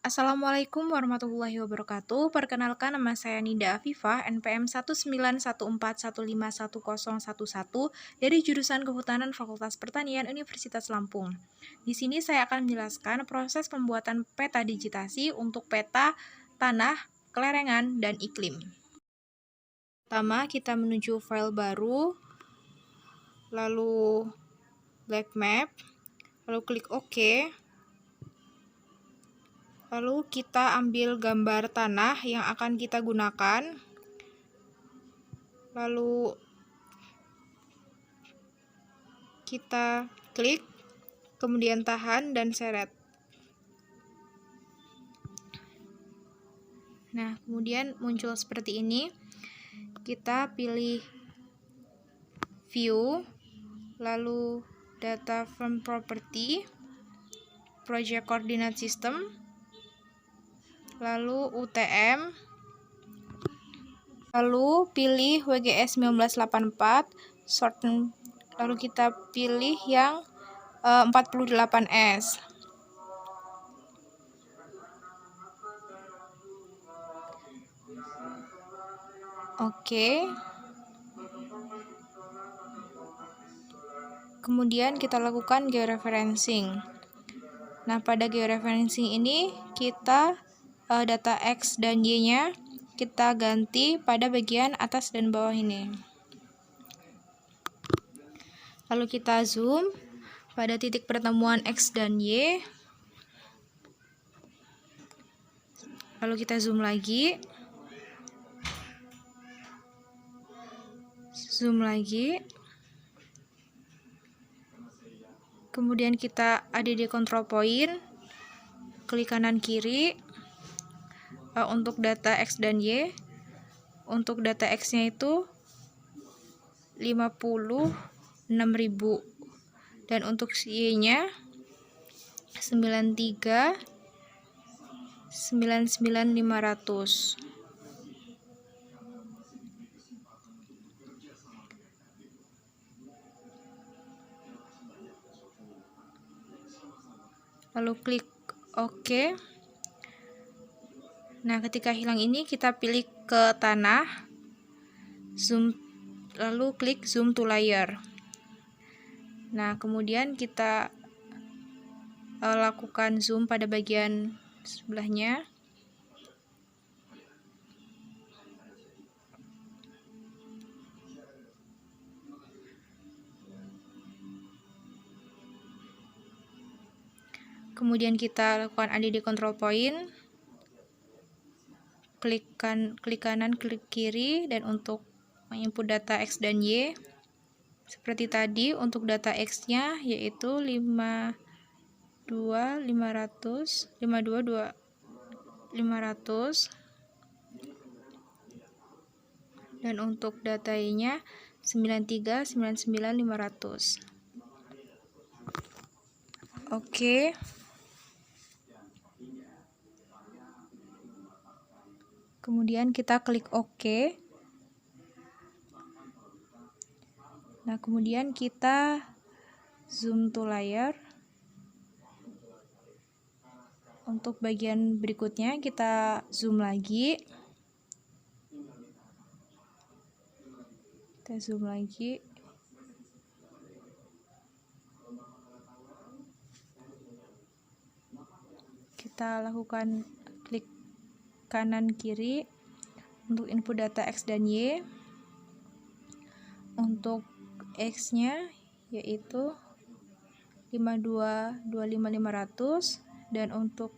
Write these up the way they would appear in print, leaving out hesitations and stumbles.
Assalamualaikum warahmatullahi wabarakatuh. Perkenalkan, nama saya Nida Afifah, NPM 19141510111 dari jurusan Kehutanan Fakultas Pertanian Universitas Lampung. Di sini saya akan menjelaskan proses pembuatan peta digitasi untuk peta tanah, kelerengan, dan iklim. Pertama, kita menuju file baru, lalu black map, lalu klik OK. Lalu kita ambil gambar tanah yang akan kita gunakan. Lalu kita klik, kemudian tahan dan seret. Nah, kemudian muncul seperti ini. Kita pilih view, lalu data from property, project coordinate system, lalu UTM, lalu pilih WGS 1984, sort, lalu kita pilih yang 48S. Oke. Kemudian kita lakukan georeferencing. Nah, pada georeferencing ini kita data X dan Y-nya kita ganti pada bagian atas dan bawah ini. Lalu kita zoom pada titik pertemuan X dan Y. Lalu kita zoom lagi. Zoom lagi. Kemudian kita add control point. Klik kanan kiri. Untuk data X dan Y. Untuk data X-nya itu 56.000 dan untuk Y-nya 93.99.500. Lalu klik OK. Nah, ketika hilang ini kita pilih ke tanah, zoom, lalu klik zoom to layer. Nah, kemudian kita lakukan zoom pada bagian sebelahnya. Kemudian kita lakukan add control point. Klik kanan, klik kiri, dan untuk input data X dan Y seperti tadi. Untuk data X-nya yaitu 52.500 dan untuk data Y-nya 93.99.500. Oke. Kemudian kita klik OK. Nah, kemudian kita zoom to layer. Untuk bagian berikutnya kita zoom lagi. Kita zoom lagi. Kita lakukan klik kanan kiri untuk input data X dan Y. Untuk X-nya yaitu 52.25.500 dan untuk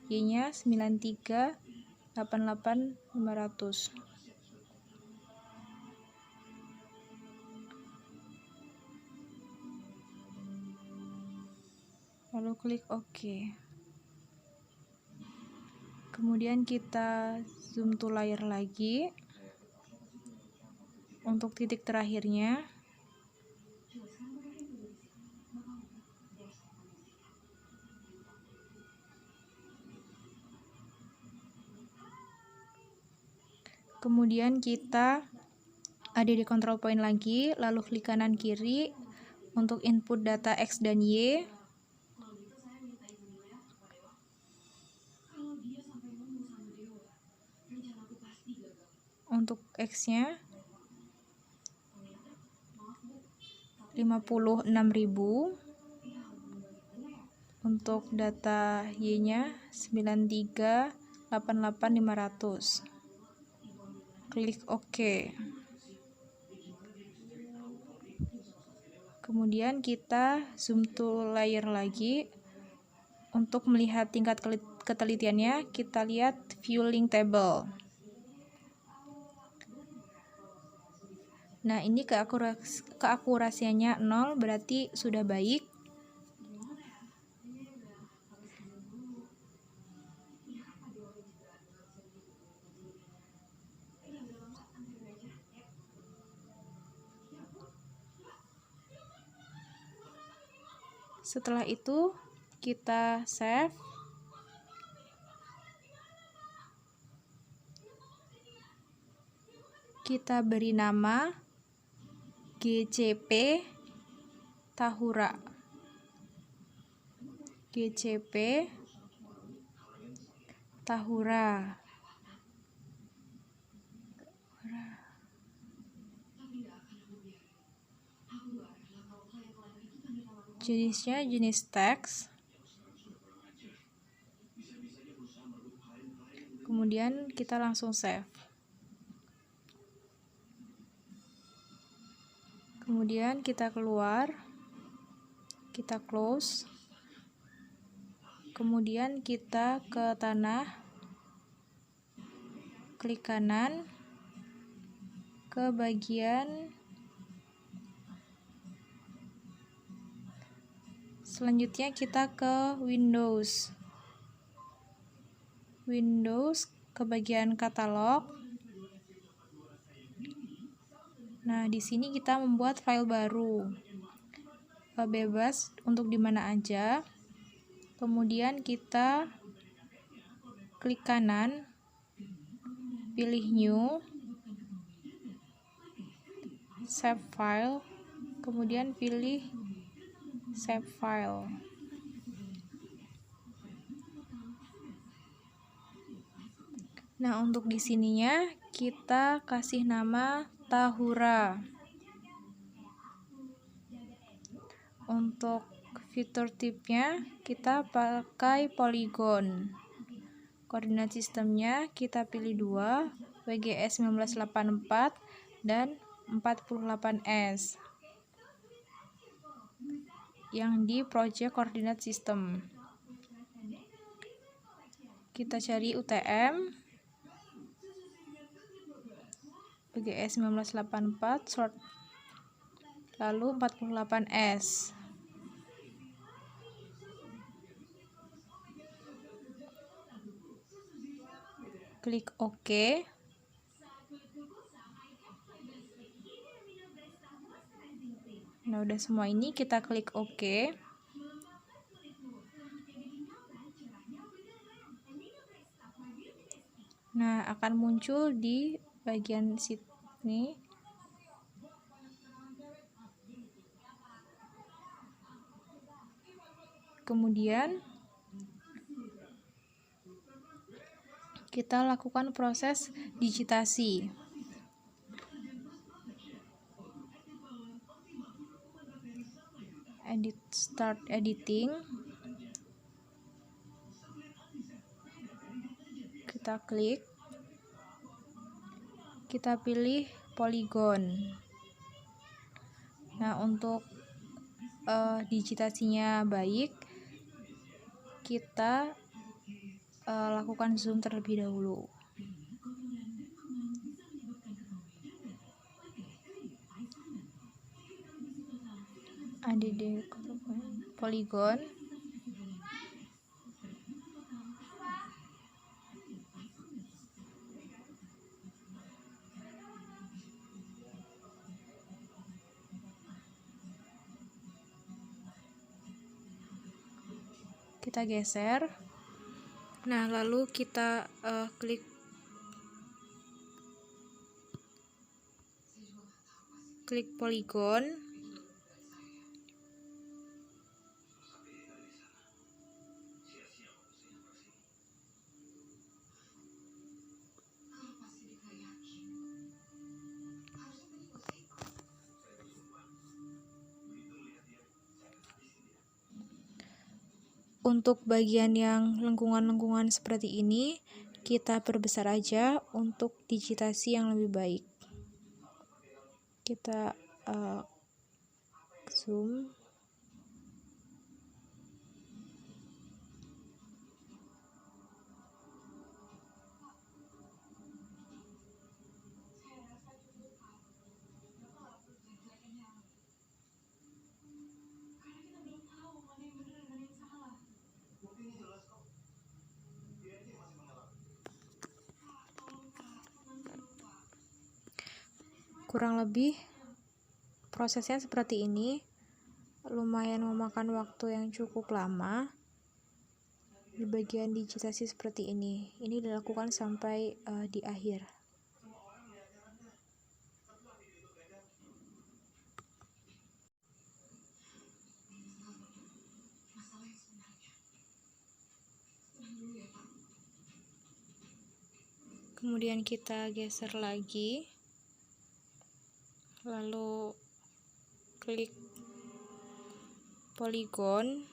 Y-nya 93.88.500. Lalu klik OK. Kemudian kita zoom to layer lagi. Untuk titik terakhirnya kemudian kita ada di control point lagi, lalu klik kanan kiri untuk input data X dan Y. Untuk X-nya 56.000. Untuk data Y-nya 9388.500. Klik OK. Kemudian kita zoom to layer lagi. Untuk melihat tingkat ketelitiannya, kita lihat view link table. Nah, ini keakurasiannya 0, berarti sudah baik. Setelah itu, kita save. Kita beri nama GCP Tahura. GCP Tahura. Jenisnya jenis teks. Kemudian kita langsung save. Kemudian kita keluar, kita close. Kemudian kita ke tanah, klik kanan ke bagian selanjutnya, kita ke Windows ke bagian katalog. Nah, di sini kita membuat file baru, bebas untuk dimana aja. Kemudian kita klik kanan, pilih new, save file, kemudian pilih save file. Nah, untuk di sininya kita kasih nama Tahura. Untuk fitur tipnya kita pakai polygon. Koordinat sistemnya kita pilih 2, WGS 1984 dan 48S. Yang di project koordinat sistem. Kita cari UTM WGS 1984 short, lalu 48S. Klik OK. Nah, udah semua ini kita klik OK. Nah, akan muncul di bagian sini. Kemudian kita lakukan proses digitasi. Start editing. Kita klik. Kita pilih polygon. Nah, untuk digitasinya baik, kita lakukan zoom terlebih dahulu. ADD polygon. Kita geser. Nah, lalu kita klik polygon. Untuk bagian yang lengkungan-lengkungan seperti ini, kita perbesar aja untuk digitasi yang lebih baik. Kita zoom. Kurang lebih prosesnya seperti ini, lumayan memakan waktu yang cukup lama. Di bagian digitasi seperti ini dilakukan sampai di akhir. Kemudian kita geser lagi, lalu klik poligon,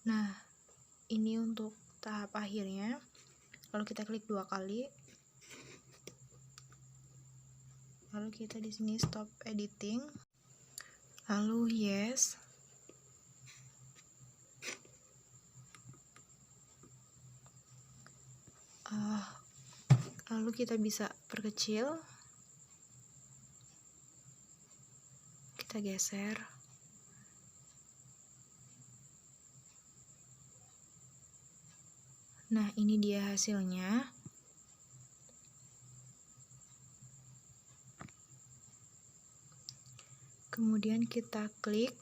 Nah, ini untuk tahap akhirnya. Lalu kita klik 2 kali. Lalu kita di sini stop editing. Lalu yes. Lalu kita bisa perkecil. Kita geser. Nah, ini dia hasilnya. Kemudian kita klik.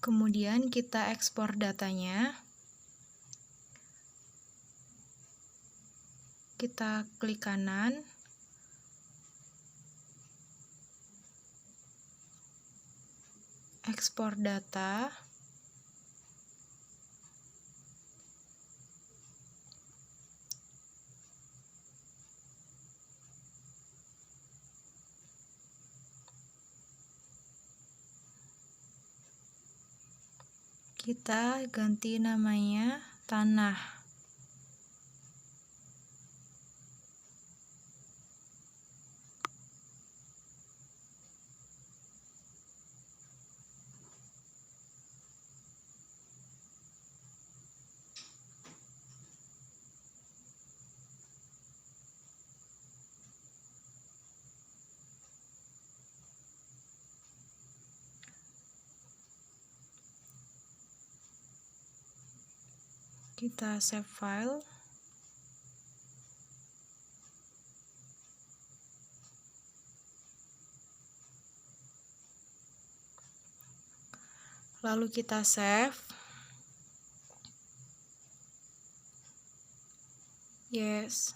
Kemudian kita ekspor datanya. Kita klik kanan. Ekspor data. Kita ganti namanya tanah. Kita save file. lalu kita save. Yes.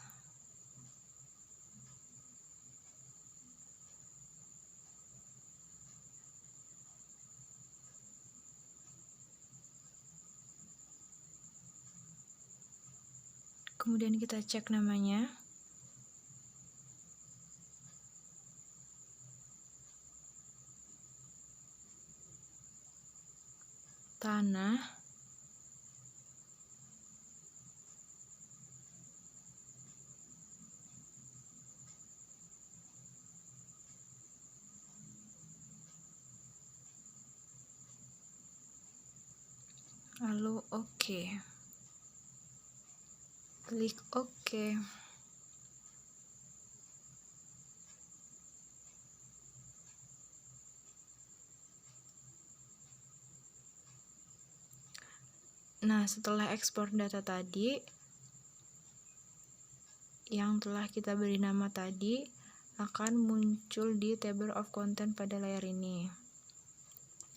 Kemudian kita cek namanya. Tanah. Lalu oke. Klik oke. Nah, setelah ekspor data tadi yang telah kita beri nama tadi akan muncul di table of content pada layar ini.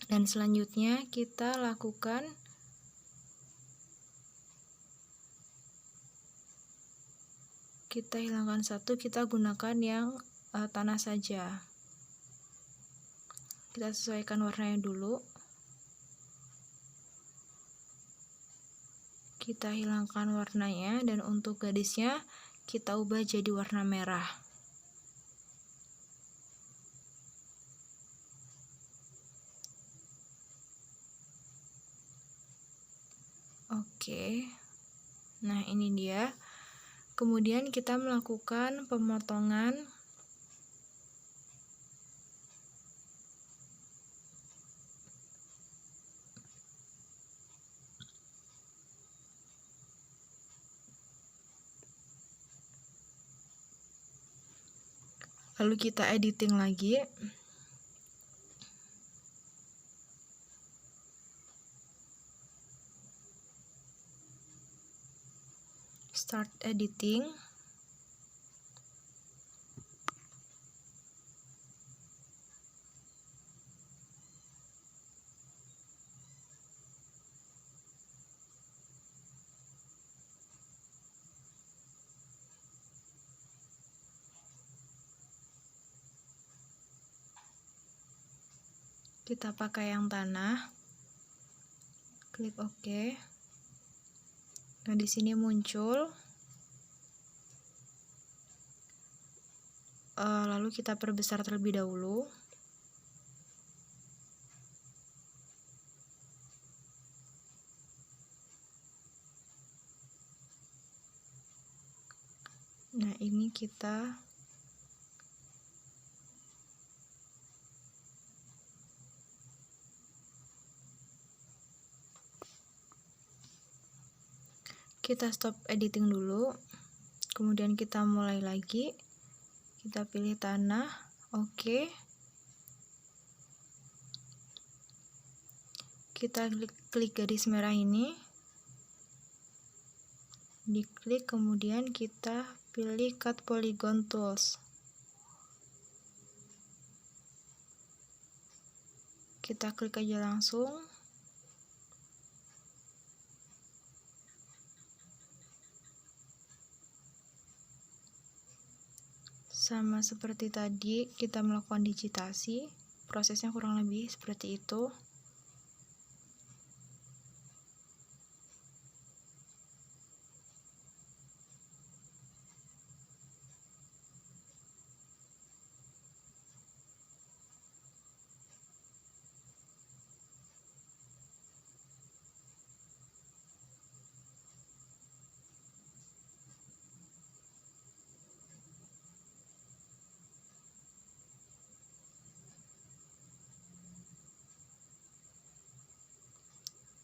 Dan selanjutnya kita lakukan kita hilangkan satu, kita gunakan yang tanah saja. Kita sesuaikan warnanya dulu. Kita hilangkan warnanya dan untuk garisnya kita ubah jadi warna merah. Oke. Nah, ini dia. Kemudian kita melakukan pemotongan lalu kita editing lagi. Start editing. Kita pakai yang tanah. Klik OK. Nah, di sini muncul. Lalu kita perbesar terlebih dahulu. Nah, ini kita stop editing dulu. Kemudian kita mulai lagi. Kita pilih tanah. Oke. Kita klik garis merah ini. Diklik, kemudian kita pilih Cut Polygon Tools. Kita klik aja langsung. Sama seperti tadi, kita melakukan digitasi. Prosesnya kurang lebih seperti itu.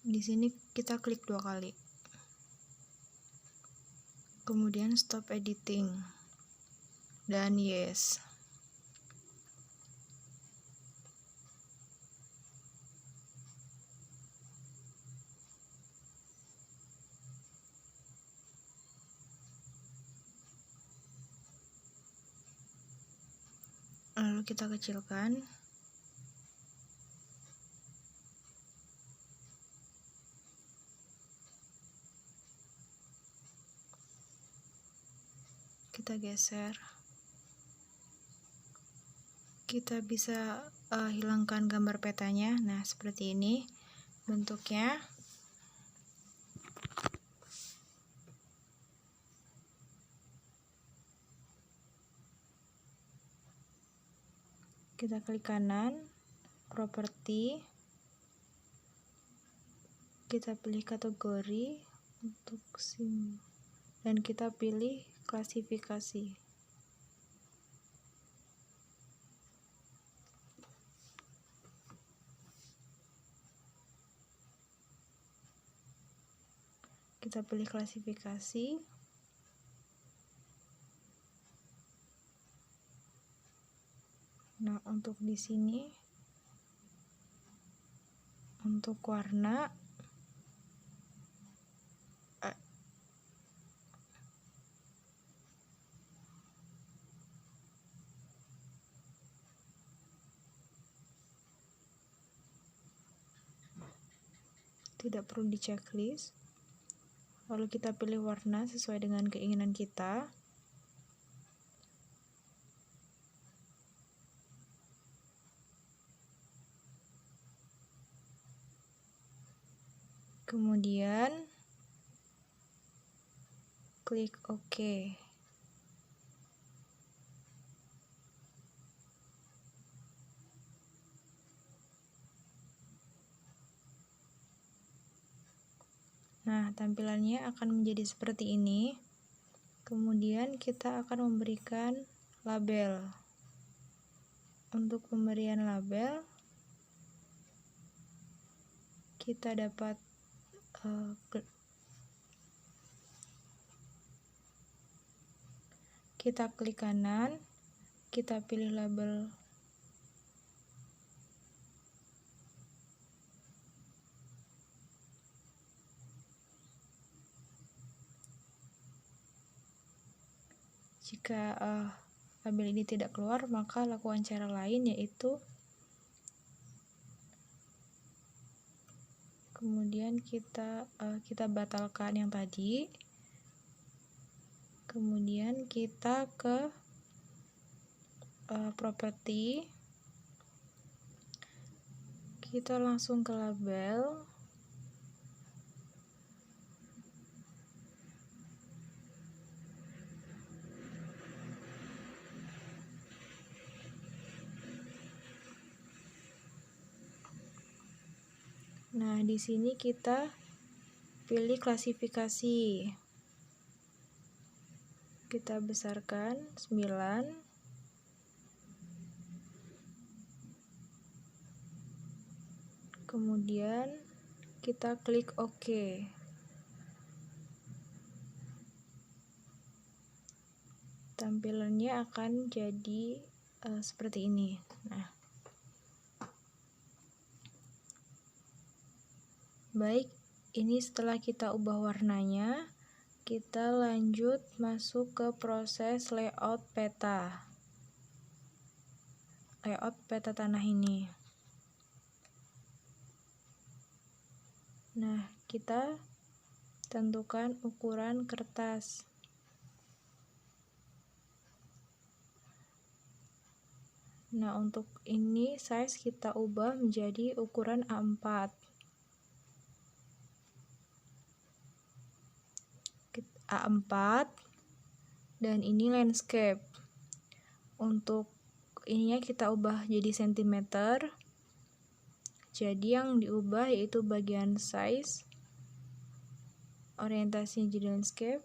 Di sini kita klik 2 kali. Kemudian stop editing. Dan yes. Lalu kita kecilkan. kita geser. Kita bisa hilangkan gambar petanya. Nah, seperti ini bentuknya. Kita klik kanan, properti, kita pilih kategori untuk SIM, dan kita pilih klasifikasi. Kita pilih klasifikasi. Nah, untuk di sini, untuk warna, tidak perlu di checklist. Lalu kita pilih warna sesuai dengan keinginan kita. Kemudian klik OK. Nah, tampilannya akan menjadi seperti ini. Kemudian kita akan memberikan label. Untuk pemberian label, kita dapat kita klik kanan, kita pilih label jika label ini tidak keluar, maka lakukan cara lain, yaitu kemudian kita batalkan yang tadi. Kemudian kita ke properti, kita langsung ke label, nah di sini kita pilih klasifikasi, kita besarkan 9, kemudian kita klik OK. Tampilannya akan jadi seperti ini. Nah, baik, ini setelah kita ubah warnanya, kita lanjut masuk ke proses layout peta. Layout peta tanah ini. Nah, kita tentukan ukuran kertas. Nah, untuk ini size kita ubah menjadi ukuran A4. A4, dan ini landscape. Untuk ininya kita ubah jadi cm. Jadi yang diubah yaitu bagian size, orientasinya jadi landscape,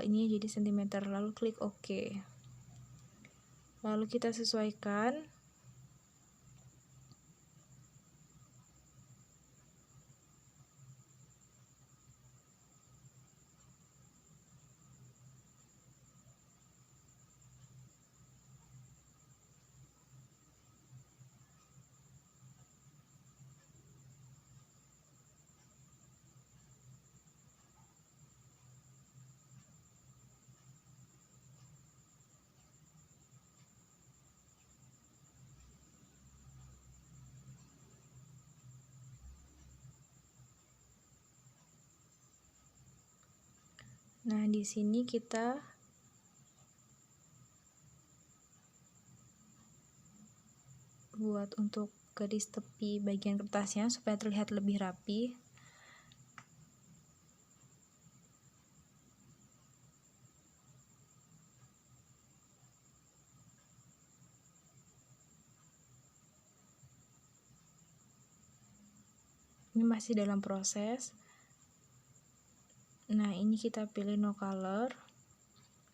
ini jadi cm. Lalu klik OK. Lalu kita sesuaikan. Nah, di sini kita buat untuk garis tepi bagian kertasnya supaya terlihat lebih rapi. Ini masih dalam proses. Nah, ini kita pilih no color,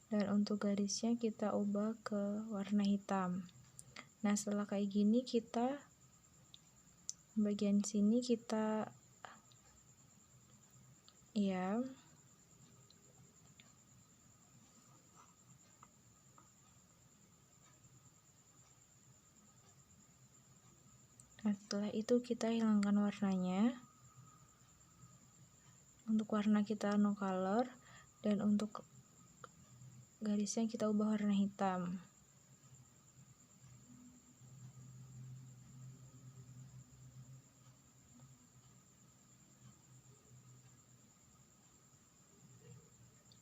dan untuk garisnya kita ubah ke warna hitam. Nah, setelah kayak gini, kita bagian sini kita nah, setelah itu kita hilangkan warnanya. Untuk warna kita no color, dan untuk garisnya kita ubah warna hitam.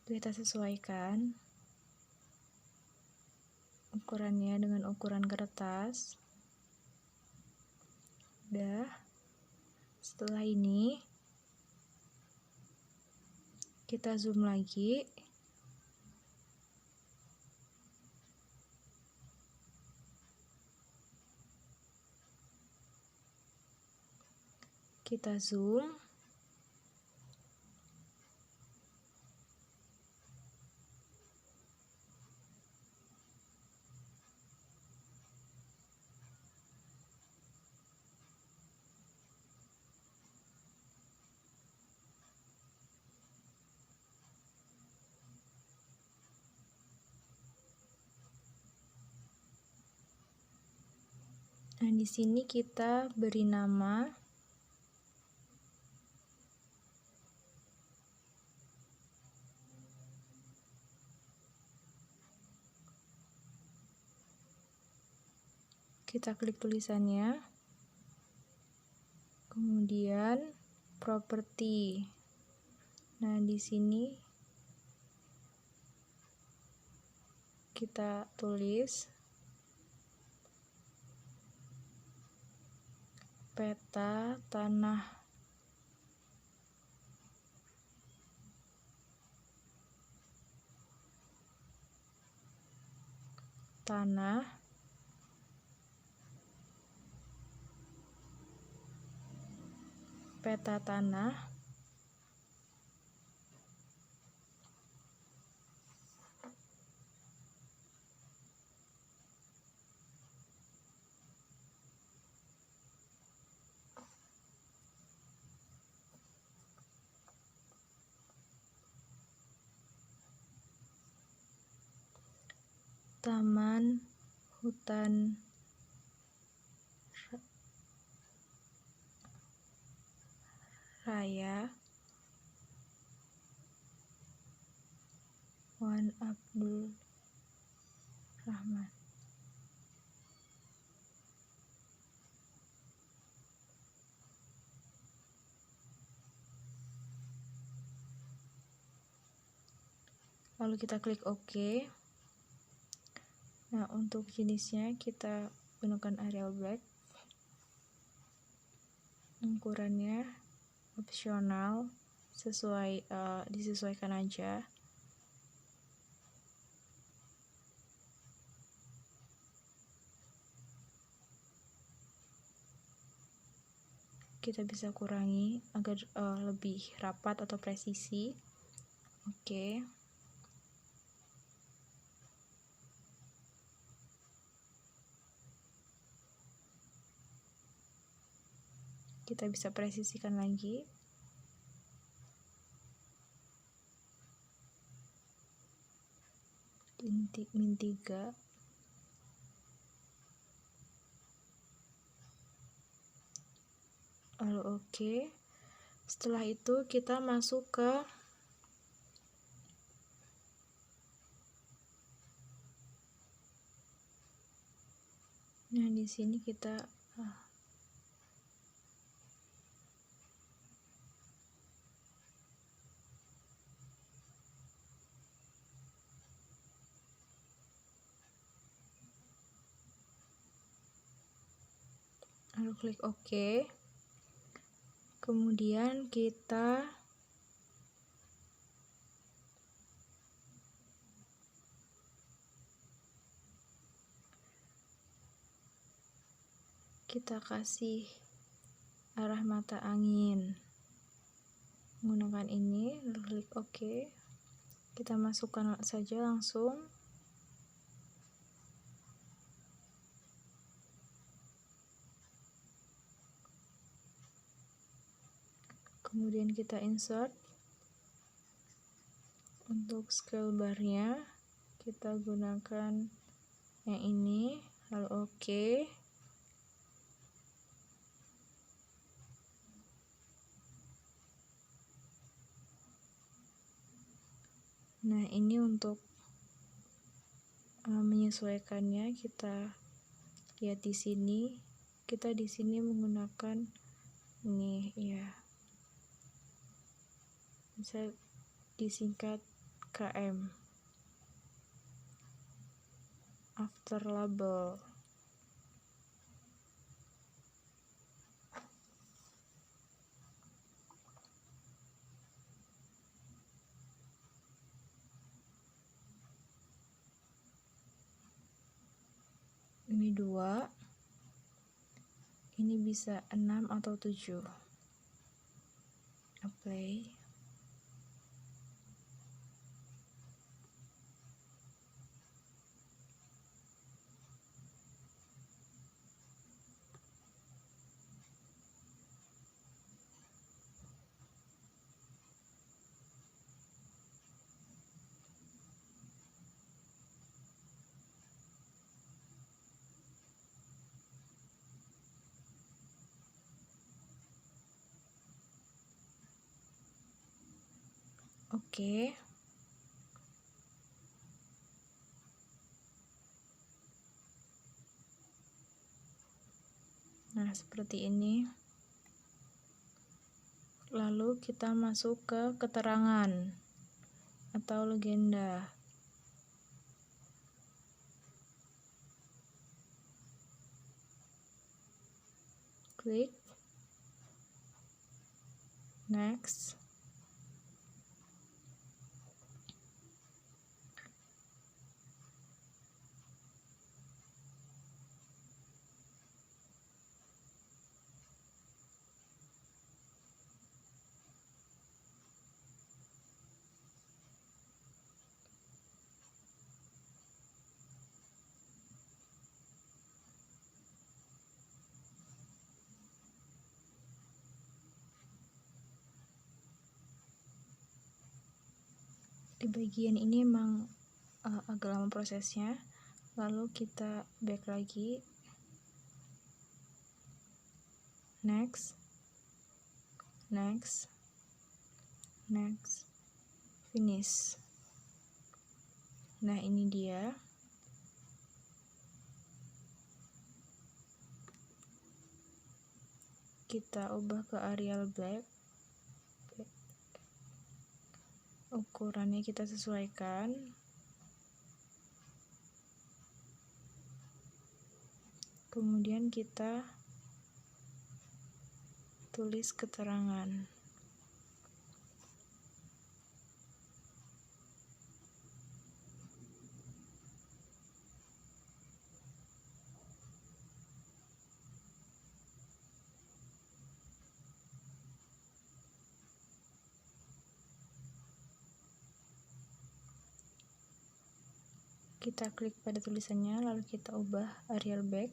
Kita sesuaikan ukurannya dengan ukuran kertas. Udah. Setelah ini kita zoom lagi. Kita zoom. Nah, di sini kita beri nama kita klik tulisannya, kemudian properti. Nah, di sini kita tulis peta tanah peta tanah Taman Hutan Raya Wan Abdul Rahman. Lalu kita klik OK. Nah, untuk jenisnya kita gunakan Arial Black. Ukurannya opsional, disesuaikan aja. Kita bisa kurangi agar lebih rapat atau presisi. Oke. Kita bisa presisikan lagi. Min 3. Lalu oke. Setelah itu kita masuk ke di sini kita lalu klik OK. Kemudian kita kasih arah mata angin menggunakan ini, lalu klik OK. Kita masukkan saja langsung. Kemudian kita insert. Untuk scale barnya kita gunakan yang ini, lalu OK. Nah, ini untuk menyesuaikannya kita lihat di sini. Kita di sini menggunakan ini ya. Bisa disingkat KM. After label. Ini 2. Ini bisa 6 atau 7. Apply. Oke. Nah, seperti ini. Lalu kita masuk ke keterangan atau legenda. Klik next. Di bagian ini memang agak lama prosesnya, lalu kita back lagi, next, next, next, finish. Nah, ini dia. Kita ubah ke Arial Black. Ukurannya kita sesuaikan. Kemudian kita tulis keterangan. Kita klik pada tulisannya, lalu kita ubah Arial Black.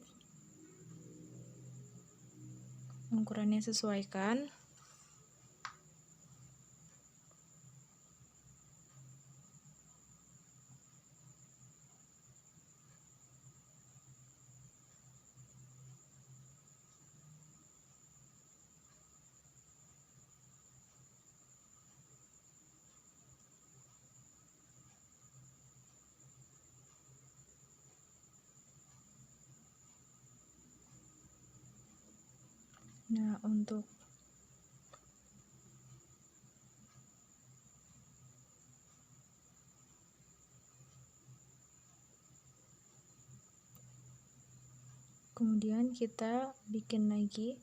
Ukurannya sesuaikan. Nah, untuk kemudian Kemudian kita bikin lagi.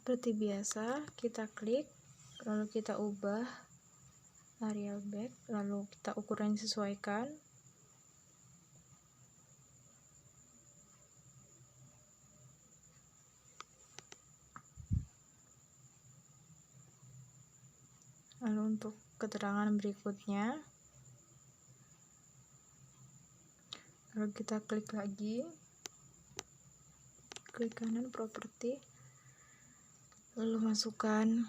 Seperti biasa, kita klik, lalu kita ubah areal back, lalu kita ukuran sesuaikan. Lalu untuk keterangan berikutnya, lalu kita klik lagi, klik kanan properti, lalu masukkan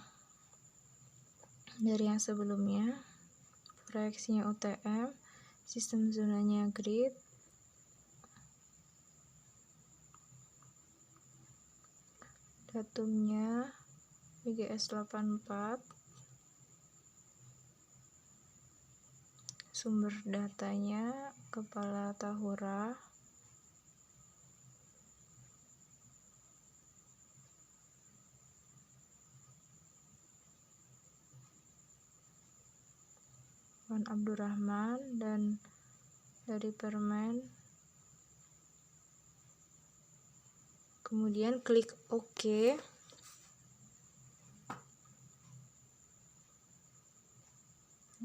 dari yang sebelumnya, proyeksinya UTM, sistem zonanya grid, datumnya BGS 84, sumber datanya kepala tahura, Wan Abdurrahman, dan dari permen. Kemudian klik OK.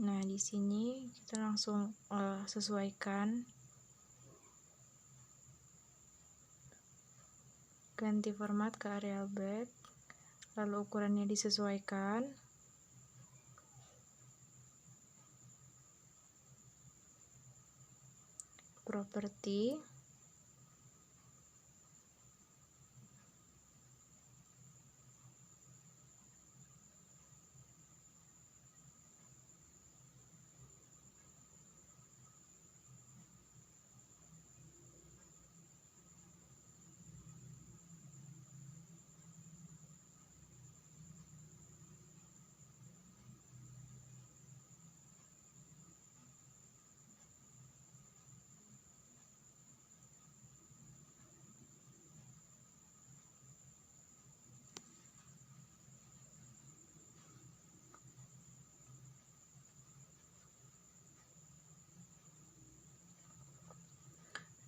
Nah, di sini kita langsung sesuaikan, ganti format ke areal back, lalu ukurannya disesuaikan. Properti,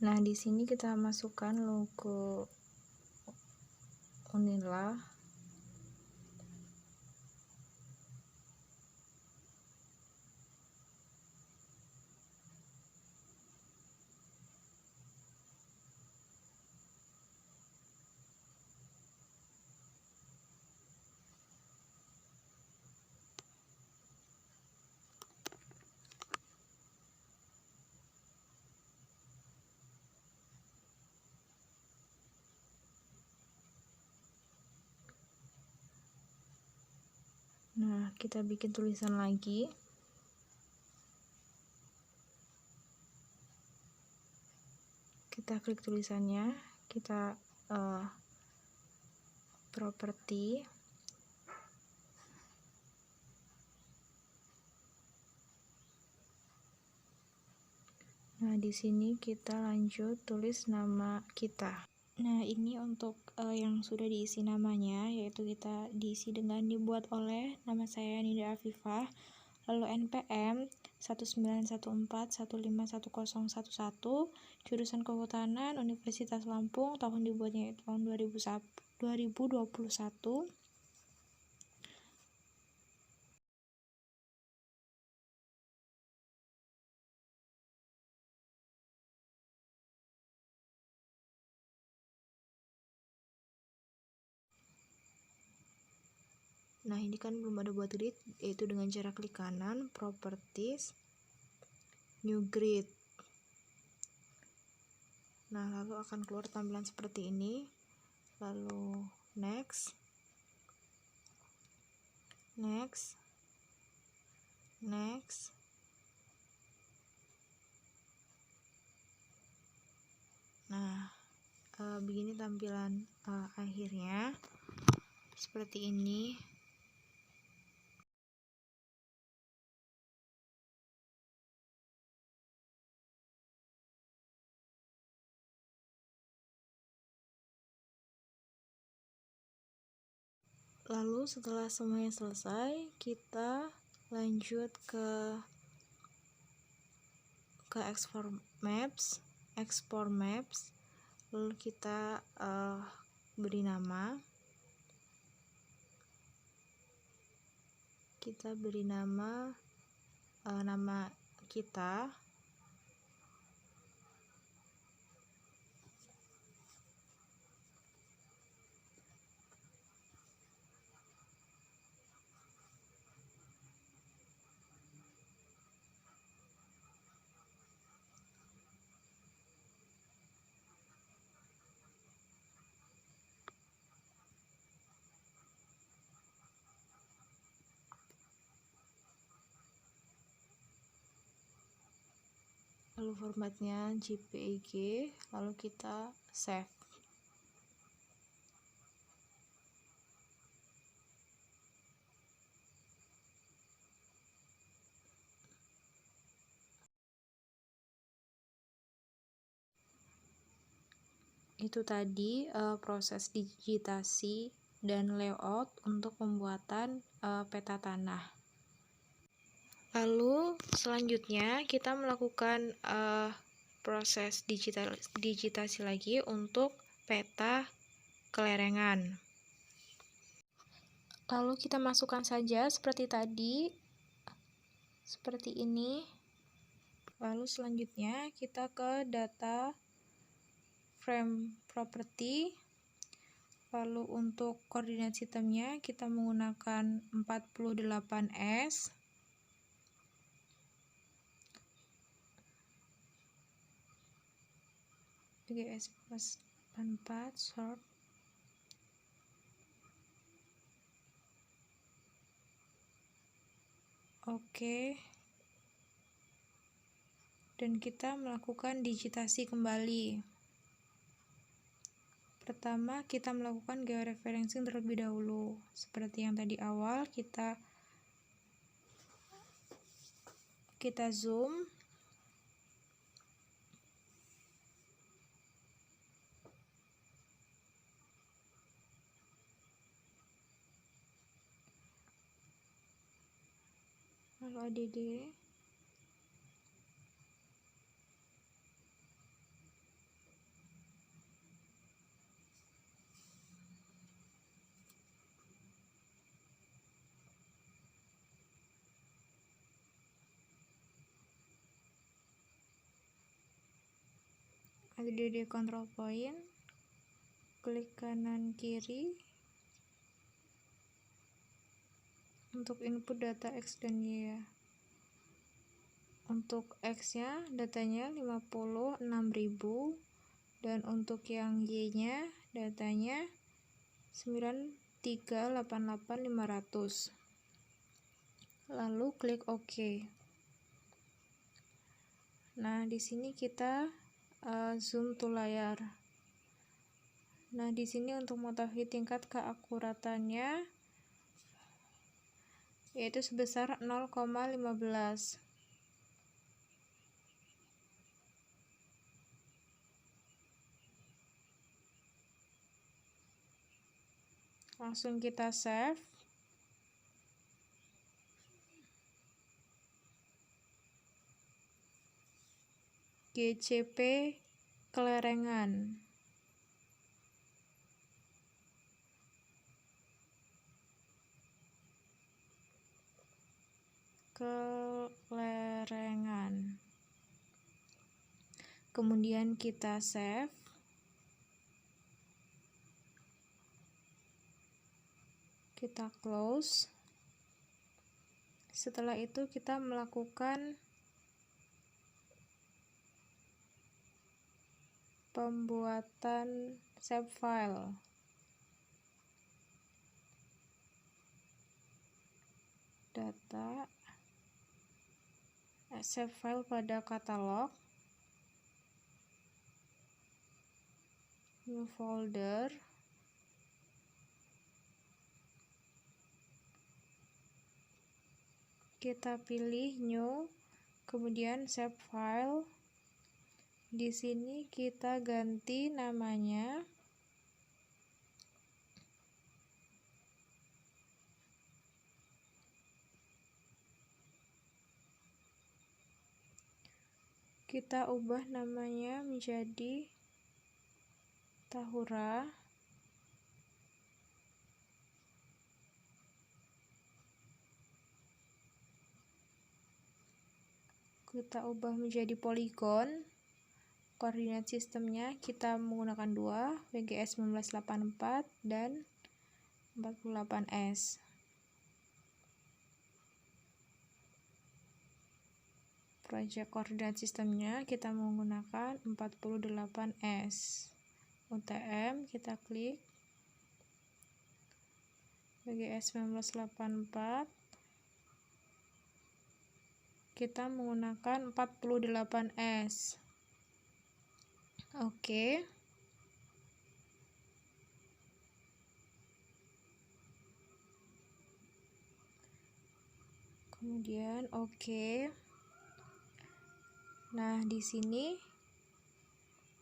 nah di sini kita masukkan logo Unila. Nah, kita bikin tulisan lagi. Kita klik tulisannya, kita properti, nah di sini kita lanjut tulis nama kita. Nah, ini untuk yang sudah diisi namanya, yaitu kita diisi dengan dibuat oleh nama saya Nida Afifah, lalu NPM 1914151011, jurusan Kehutanan Universitas Lampung, tahun dibuatnya itu tahun 2021. Nah, ini kan belum ada buat grid, yaitu dengan cara klik kanan, properties, new grid. Nah, lalu akan keluar tampilan seperti ini. Lalu next, next, next. Nah, begini tampilan akhirnya, seperti ini. Lalu setelah semuanya selesai, kita lanjut ke export maps. Lalu kita beri nama. Nama kita. Lalu formatnya JPEG, lalu kita save. Itu tadi proses digitasi dan layout untuk pembuatan peta tanah. Lalu selanjutnya kita melakukan proses digitasi lagi untuk peta kelerengan. Lalu kita masukkan saja seperti tadi, seperti ini. Lalu selanjutnya kita ke data frame property. Lalu untuk koordinat sistemnya kita menggunakan 48S. GS plus 44 short. Oke. Dan kita melakukan digitasi kembali. Pertama, kita melakukan georeferencing terlebih dahulu. Seperti yang tadi awal, kita zoom. Lalu ADD. ADD control point. Klik kanan kiri. Untuk input data X dan Y. Untuk X-nya datanya 56.000 dan untuk yang Y-nya datanya 9388.500. Lalu klik OK. Nah, di sini kita zoom to layar. Nah, di sini untuk mengetahui tingkat keakuratannya yaitu sebesar 0,15. Langsung kita save. GCP Kelerengan. Kemudian kita save. Kita close. Setelah itu kita melakukan pembuatan save file. Data save file pada katalog, new folder, kita pilih new, kemudian save file. Di sini kita ganti namanya kita ubah namanya menjadi Tahura. Kita ubah menjadi poligon. Koordinat sistemnya kita menggunakan 2, WGS 1984 dan 48S. Proyek koordinat sistemnya kita menggunakan 48S. UTM kita klik. WGS 1984 kita menggunakan 48S. Oke. Kemudian oke. Nah, di sini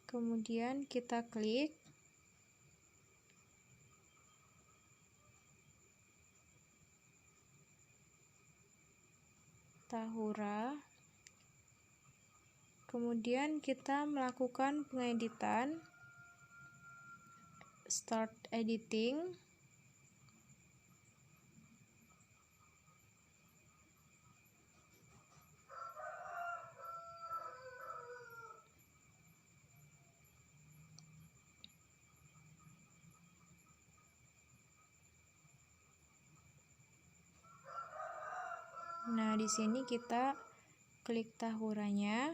kemudian kita klik Tahura. Kemudian kita melakukan pengeditan, start editing. Nah, di sini kita klik Tahuranya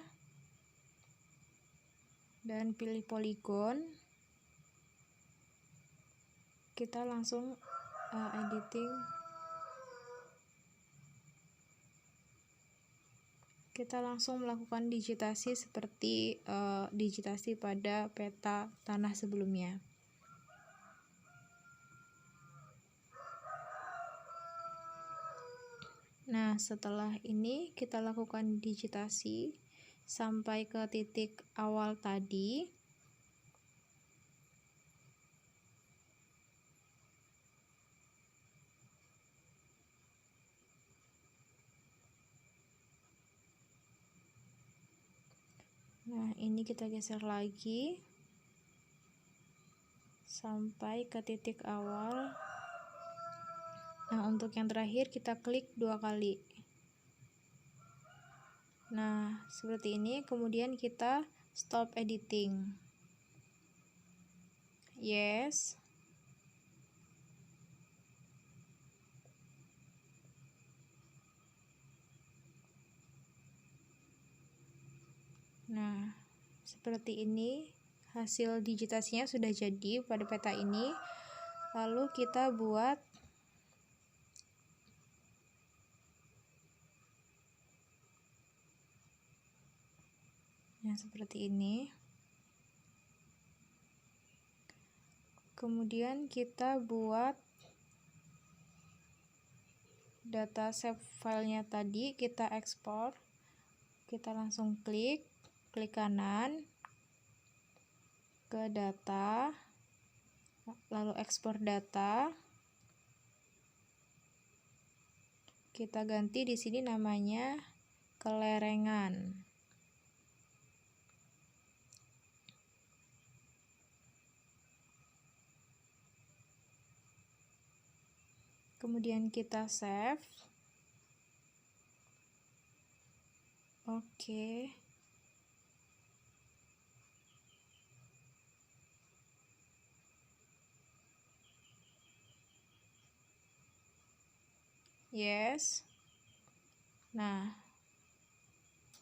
dan pilih poligon. Kita langsung editing. Kita langsung melakukan digitasi seperti digitasi pada peta tanah sebelumnya. Nah, setelah ini kita lakukan digitasi sampai ke titik awal tadi. Nah, ini kita geser lagi sampai ke titik awal. Nah, untuk yang terakhir kita klik 2 kali. Nah, seperti ini. Kemudian kita stop editing. Yes. Nah, seperti ini hasil digitasinya sudah jadi pada peta ini. Lalu kita buat seperti ini. Kemudian kita buat data save filenya tadi, kita ekspor. Kita langsung klik kanan ke data, lalu ekspor data. Kita ganti di sini namanya Kelerengan. Kemudian kita save. Oke. Yes. Nah,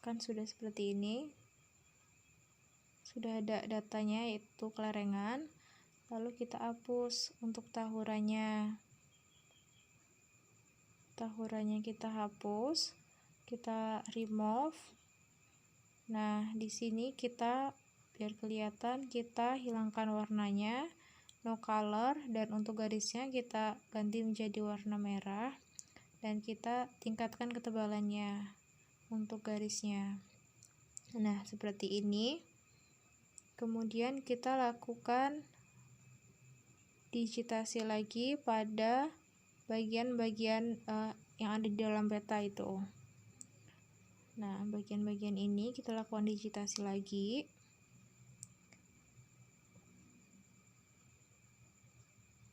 kan sudah seperti ini. Sudah ada datanya, yaitu Kelerengan. Lalu kita hapus untuk Tahuranya. Tahuranya kita hapus, kita remove. Nah, di sini kita biar kelihatan kita hilangkan warnanya, no color, dan untuk garisnya kita ganti menjadi warna merah dan kita tingkatkan ketebalannya untuk garisnya. Nah, seperti ini. Kemudian kita lakukan digitasi lagi pada bagian-bagian yang ada di dalam peta itu. Nah, bagian-bagian ini kita lakukan digitasi lagi.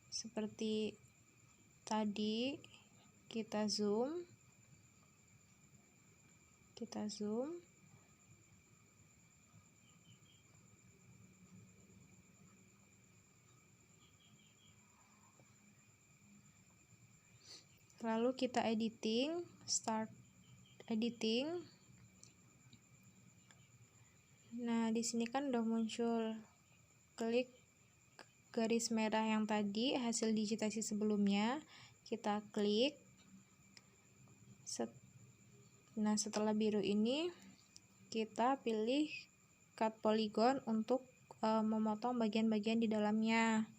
Seperti tadi, kita zoom. Lalu kita editing, start editing. Nah, di sini kan udah muncul, klik garis merah yang tadi hasil digitasi sebelumnya, kita klik. Nah, setelah biru ini kita pilih cut polygon untuk memotong bagian-bagian di dalamnya.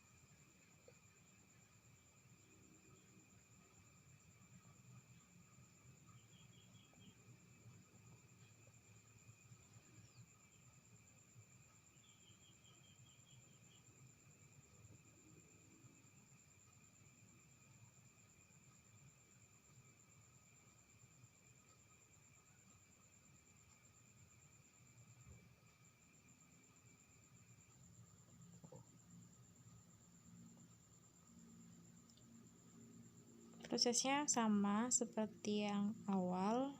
Prosesnya sama seperti yang awal.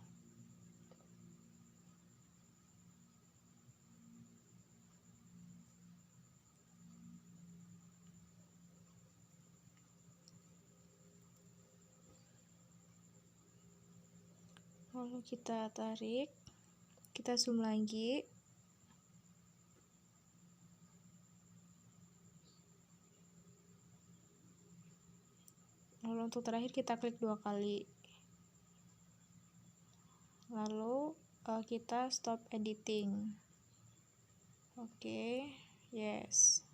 Lalu kita tarik, kita zoom lagi. Lalu untuk terakhir kita klik 2 kali. Lalu kita stop editing. Oke, yes.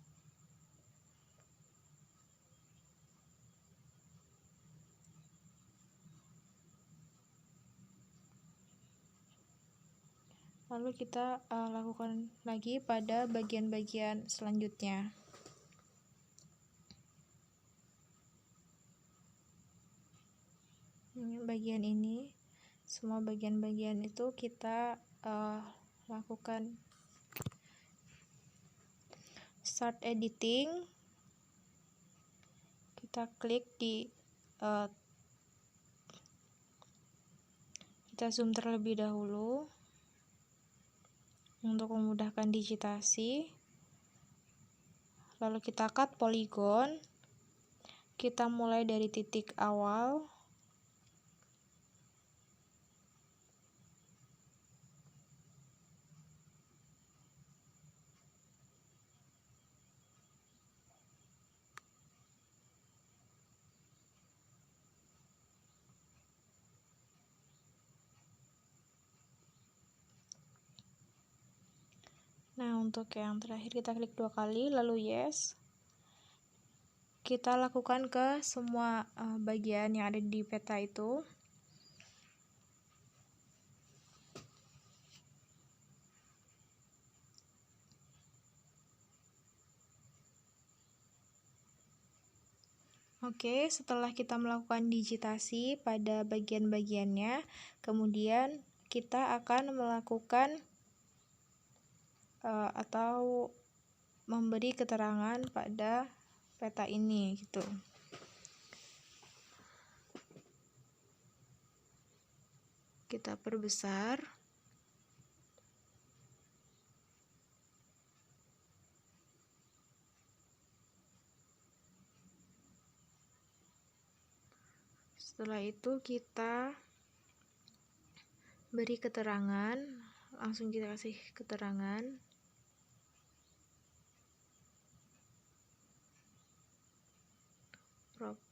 Lalu kita lakukan lagi pada bagian-bagian selanjutnya. Ini bagian ini, semua bagian-bagian itu kita lakukan start editing. Kita klik di kita zoom terlebih dahulu untuk memudahkan digitasi. Lalu kita cut polygon. Kita mulai dari titik awal. Nah, untuk yang terakhir kita klik 2 kali, lalu yes. Kita lakukan ke semua bagian yang ada di peta itu. Oke, setelah kita melakukan digitasi pada bagian-bagiannya, kemudian kita akan melakukan atau memberi keterangan pada peta ini gitu. Kita perbesar. Setelah itu kita beri keterangan, langsung kita kasih keterangan.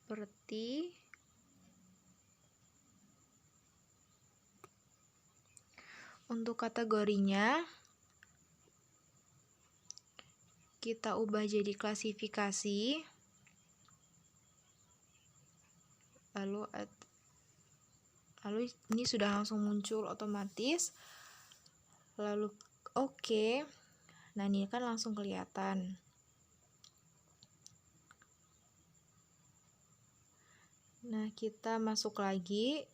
Properti. Untuk kategorinya kita ubah jadi klasifikasi. Lalu ini sudah langsung muncul otomatis. Lalu oke. Nah, ini kan langsung kelihatan. Nah, kita masuk lagi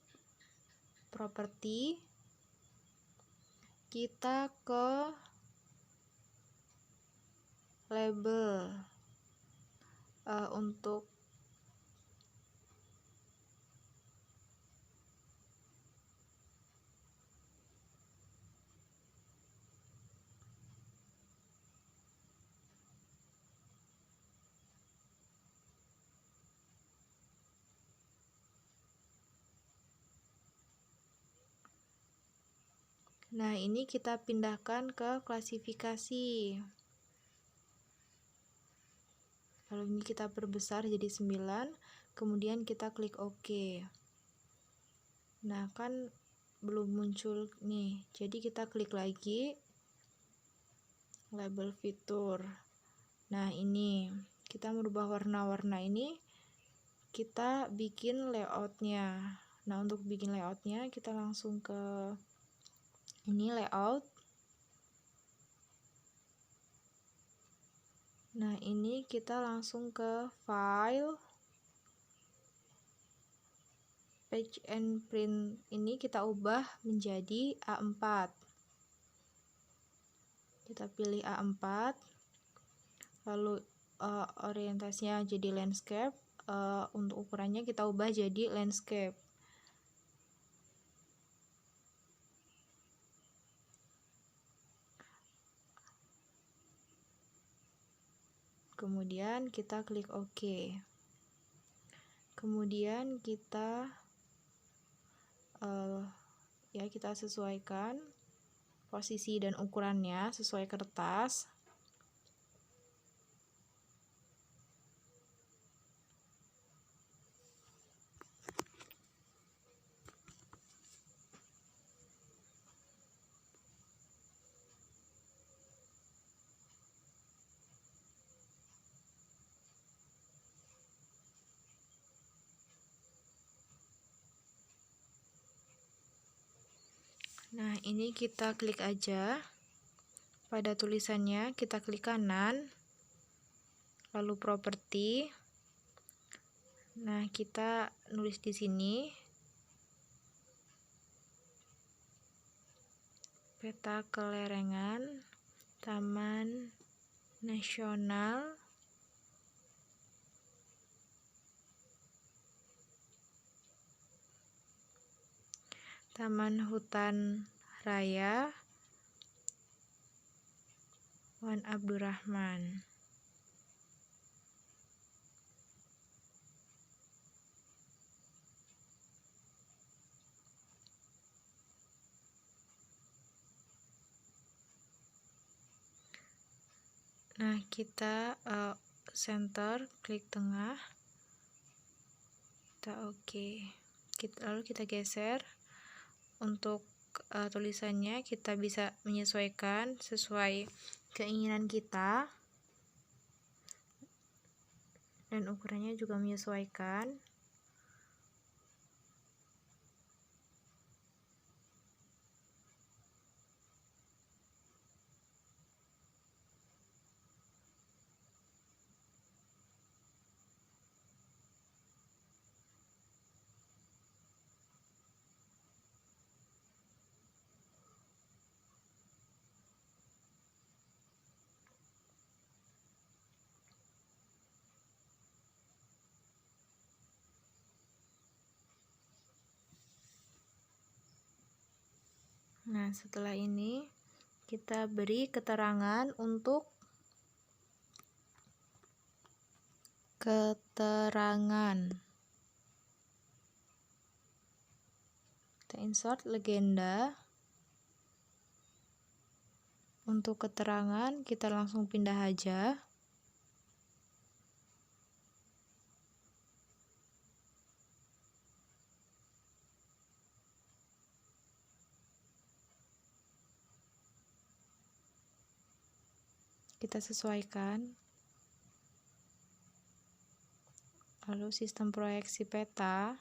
properti. kita ke label untuk nah, ini kita pindahkan ke klasifikasi. Lalu ini kita perbesar jadi 9, kemudian kita klik OK. Nah, kan belum muncul nih. Jadi kita klik lagi label fitur. Nah, ini kita merubah warna-warna ini, kita bikin layoutnya. Nah, untuk bikin layoutnya kita langsung ke ini layout. Nah, ini kita langsung ke file, page and print, ini kita ubah menjadi A4. Kita pilih A4, lalu orientasinya jadi landscape, untuk ukurannya kita ubah jadi landscape. Kemudian kita klik OK. Kemudian kita kita sesuaikan posisi dan ukurannya sesuai kertas. Nah, ini kita klik aja. Pada tulisannya kita klik kanan, lalu properti. Nah, kita nulis di sini peta kelerenggan Taman Nasional Taman Hutan Raya Wan Abdurrahman. Nah, kita center, klik tengah, kita OK. Lalu kita geser. Untuk tulisannya kita bisa menyesuaikan sesuai keinginan kita, dan ukurannya juga menyesuaikan. Nah, setelah ini kita beri keterangan untuk keterangan. Kita insert legenda. Untuk keterangan kita langsung pindah aja. Kita sesuaikan. Lalu sistem proyeksi peta.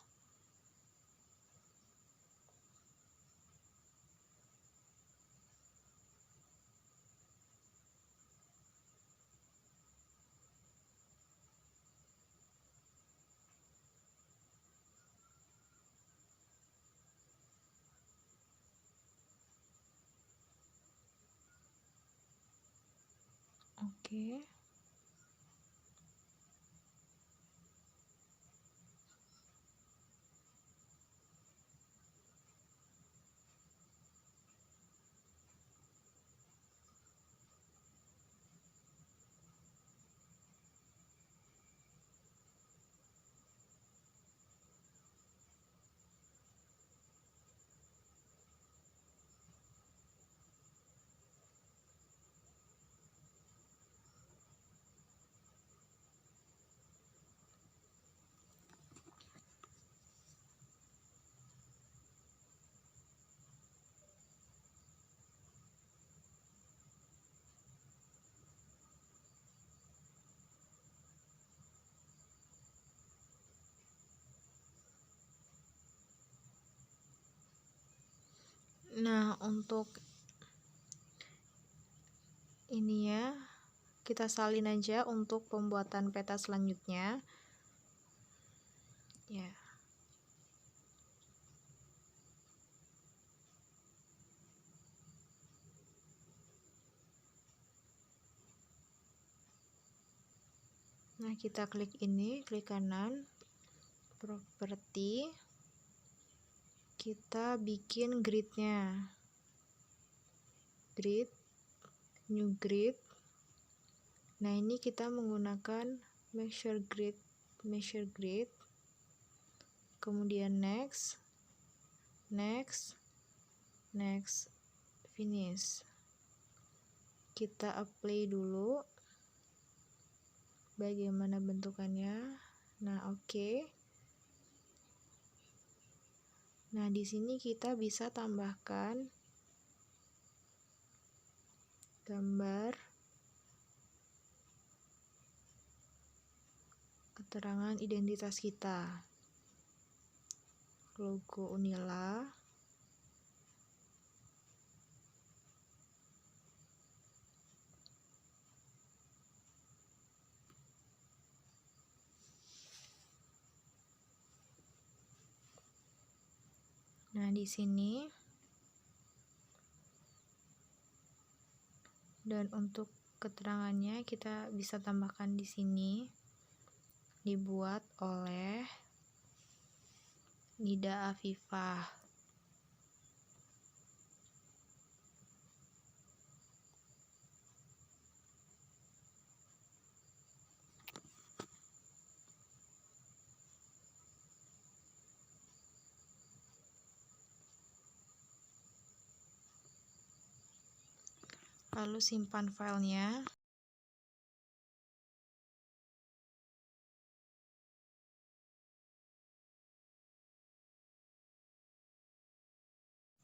Oke. Nah, untuk ini ya, kita salin aja untuk pembuatan peta selanjutnya. Ya. Nah, kita klik ini, klik kanan, properti, kita bikin gridnya, grid, new grid. Nah, ini kita menggunakan measure grid, kemudian next, finish. Kita apply dulu bagaimana bentukannya. Nah, oke. Nah, di sini kita bisa tambahkan gambar keterangan identitas kita, logo Unila, nah di sini, dan untuk keterangannya kita bisa tambahkan di sini, dibuat oleh Nida Afifah. Lalu simpan filenya.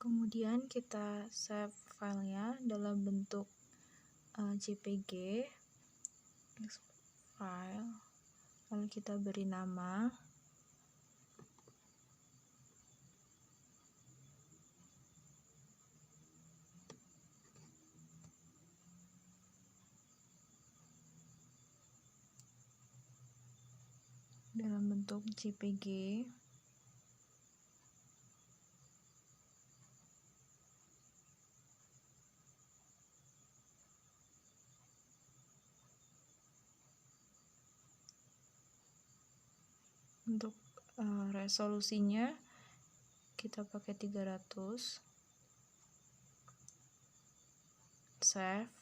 Kemudian kita save filenya dalam bentuk JPG, file, lalu kita beri nama. Dalam bentuk JPG. Untuk resolusinya kita pakai 300. Save.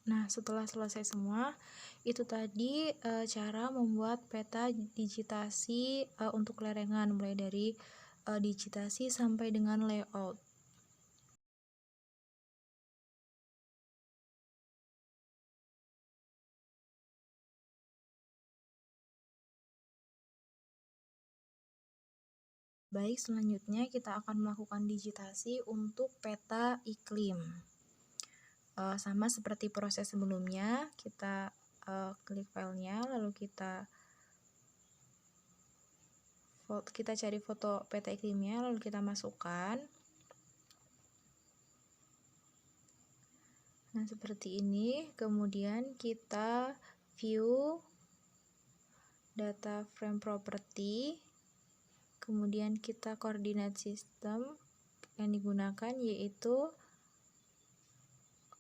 Nah, setelah selesai semua, itu tadi cara membuat peta digitasi untuk lereng, mulai dari digitasi sampai dengan layout. Baik, selanjutnya kita akan melakukan digitasi untuk peta iklim. Sama seperti proses sebelumnya, kita klik filenya, lalu kita cari foto peta iklimnya, lalu kita masukkan. Nah, seperti ini. Kemudian kita view data frame property. Kemudian kita coordinate system yang digunakan yaitu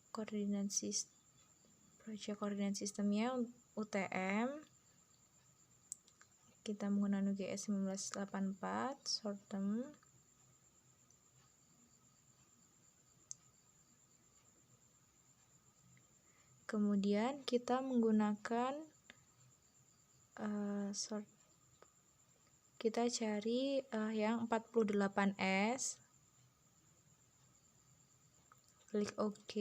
project coordinate sistemnya UTM. Kita menggunakan UGS 1984 short term. Kemudian kita menggunakan kita cari yang 48S, klik OK.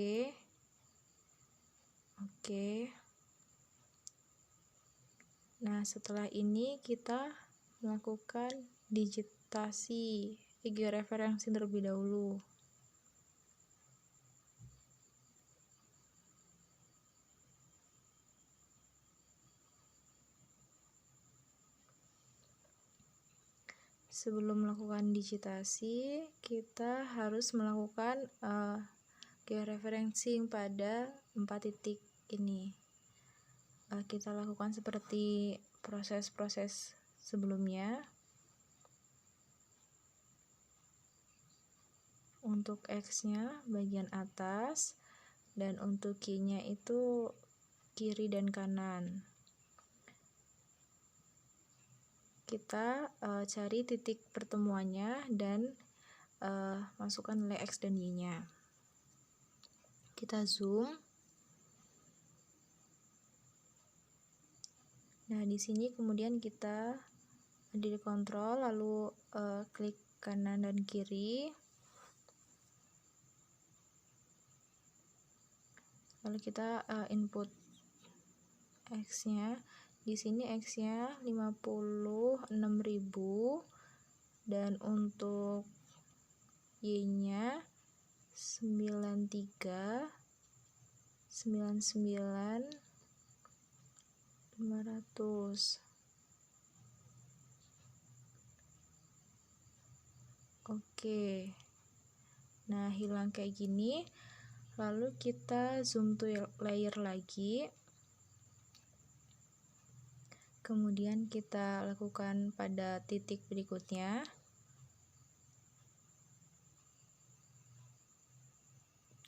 Nah, setelah ini kita melakukan digitasi georeferencing terlebih dahulu. Sebelum melakukan digitasi, kita harus melakukan georeferencing pada 4 titik ini. Kita lakukan seperti proses-proses sebelumnya. Untuk X-nya bagian atas, dan untuk Y-nya itu kiri dan kanan. Kita cari titik pertemuannya dan masukkan nilai X dan Y-nya. Kita zoom. Nah, di sini kemudian kita di kontrol, lalu klik kanan dan kiri. Lalu kita input X-nya. Di sini X-nya 56.000 dan untuk Y-nya 93.99.500. Oke. Nah, hilang kayak gini. Lalu kita zoom to layer lagi. Kemudian kita lakukan pada titik berikutnya.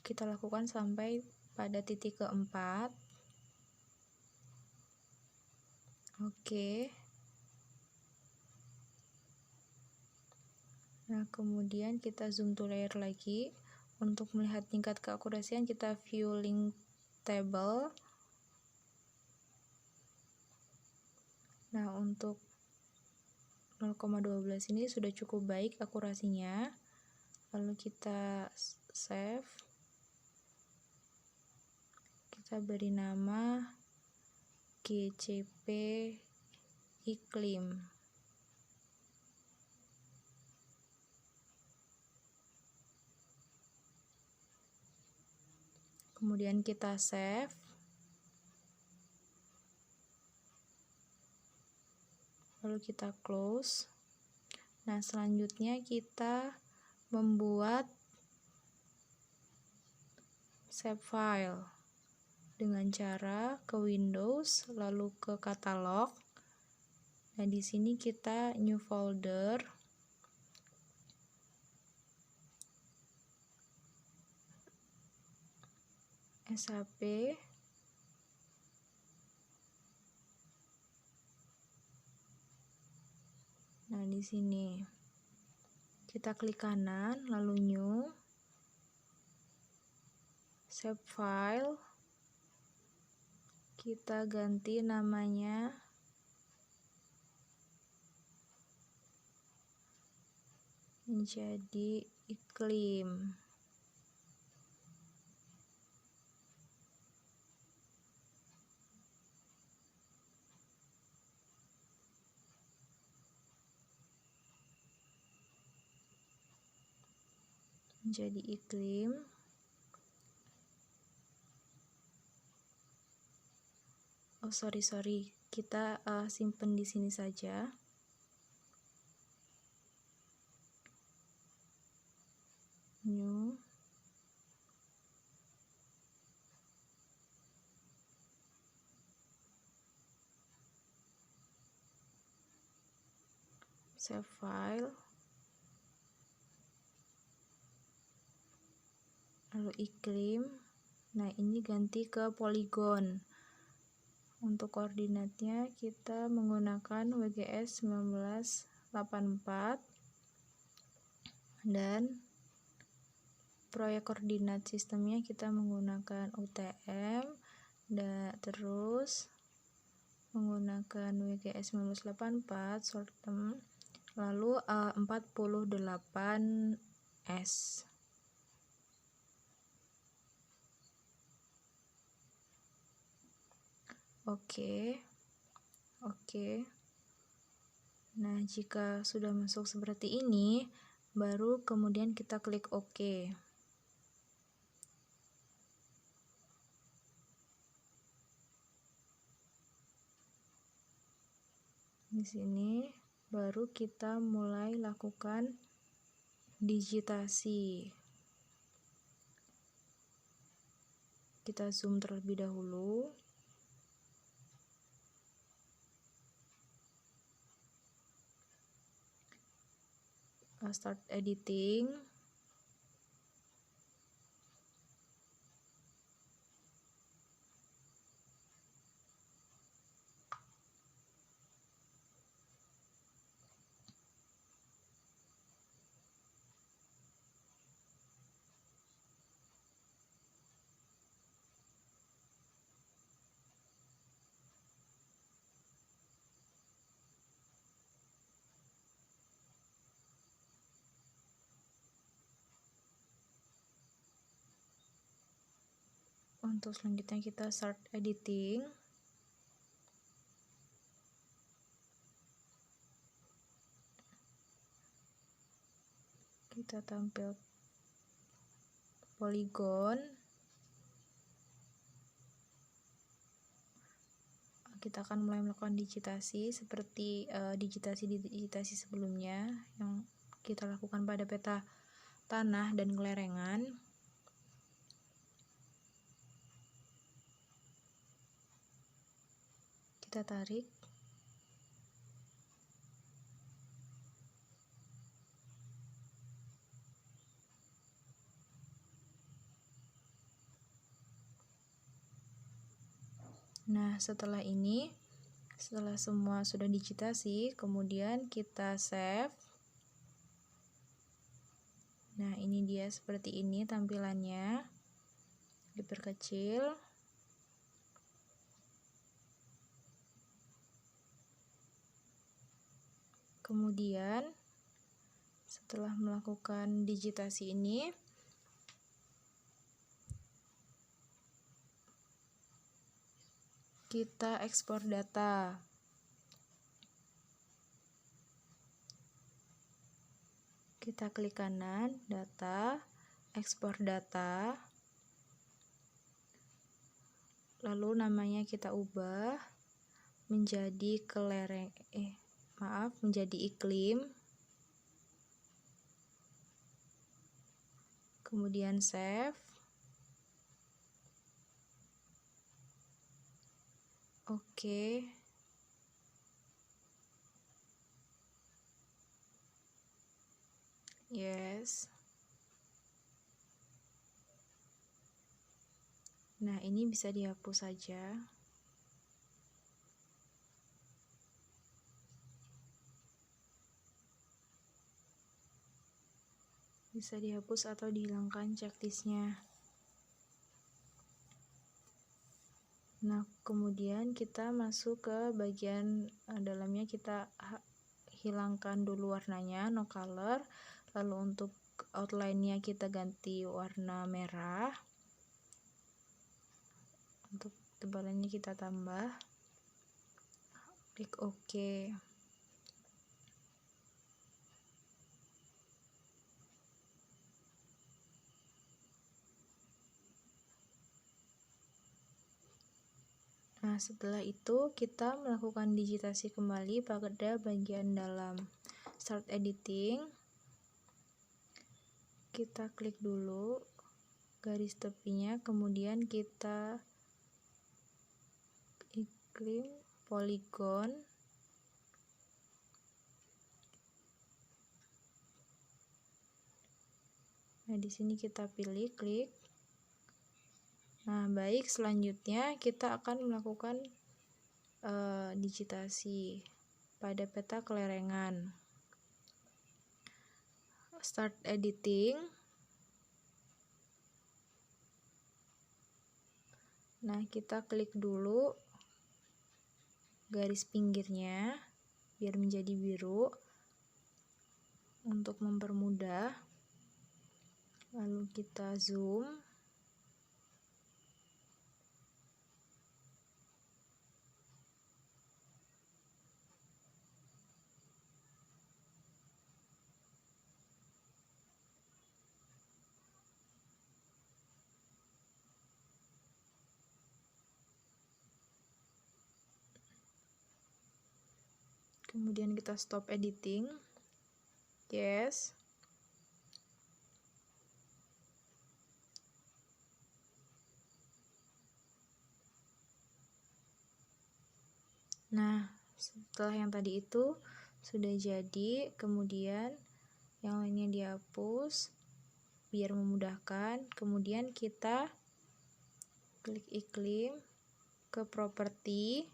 Kita lakukan sampai pada titik keempat. Oke. Nah, kemudian kita zoom to layer lagi. Untuk melihat tingkat keakurasian, kita view link table. Nah, untuk 0,12 ini sudah cukup baik akurasinya. Lalu kita save. Kita beri nama GCP iklim. Kemudian kita save. Lalu kita close. Nah, selanjutnya kita membuat save file dengan cara ke Windows lalu ke katalog. Nah, di sini kita new folder. SHP. Nah, di sini kita klik kanan lalu new, save file. Kita ganti namanya menjadi iklim. Menjadi iklim. Oh, sorry, kita simpen di sini saja. New, save file, lalu iklim. Nah, ini ganti ke poligon. Untuk koordinatnya kita menggunakan WGS 1984 dan proyek koordinat sistemnya kita menggunakan UTM dan terus menggunakan WGS 1984 short term, lalu 48S. Oke. Nah, jika sudah masuk seperti ini, baru kemudian kita klik OK. Di sini baru kita mulai lakukan digitasi. Kita zoom terlebih dahulu. Start editing. Untuk selanjutnya kita start editing. Kita tampil poligon. Kita akan mulai melakukan digitasi seperti digitasi sebelumnya yang kita lakukan pada peta tanah dan kelerengan. Kita tarik. Nah, setelah semua sudah digitasi, kemudian kita save. Nah, ini dia seperti ini tampilannya. Diperkecil. Kemudian setelah melakukan digitasi ini, kita ekspor data. Kita klik kanan, data, ekspor data. Lalu namanya kita ubah menjadi menjadi iklim. Kemudian save. Oke. Yes. Nah, ini bisa dihapus saja. Bisa dihapus atau dihilangkan checklistnya. Nah, kemudian kita masuk ke bagian dalamnya, kita hilangkan dulu warnanya, no color. Lalu untuk outline-nya kita ganti warna merah. Untuk tebalannya kita tambah. Klik OK. Nah, setelah itu kita melakukan digitasi kembali pada bagian dalam. Start editing. Kita klik dulu garis tepinya, kemudian kita iklim poligon. Nah, di sini kita pilih klik. Nah, baik, selanjutnya kita akan melakukan digitasi pada peta Klerengan. Start editing. Nah, kita klik dulu garis pinggirnya biar menjadi biru untuk mempermudah. Lalu kita zoom. Kemudian kita stop editing. Yes. Nah, setelah yang tadi itu sudah jadi, kemudian yang lainnya dihapus biar memudahkan. Kemudian kita klik iklim ke properti.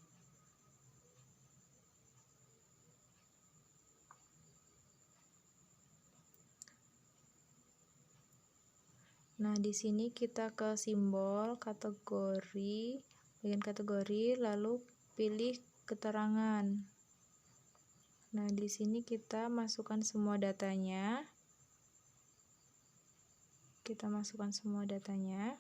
Nah, di sini kita ke simbol kategori, bagian kategori, lalu pilih keterangan. Nah, di sini kita masukkan semua datanya. Kita masukkan semua datanya.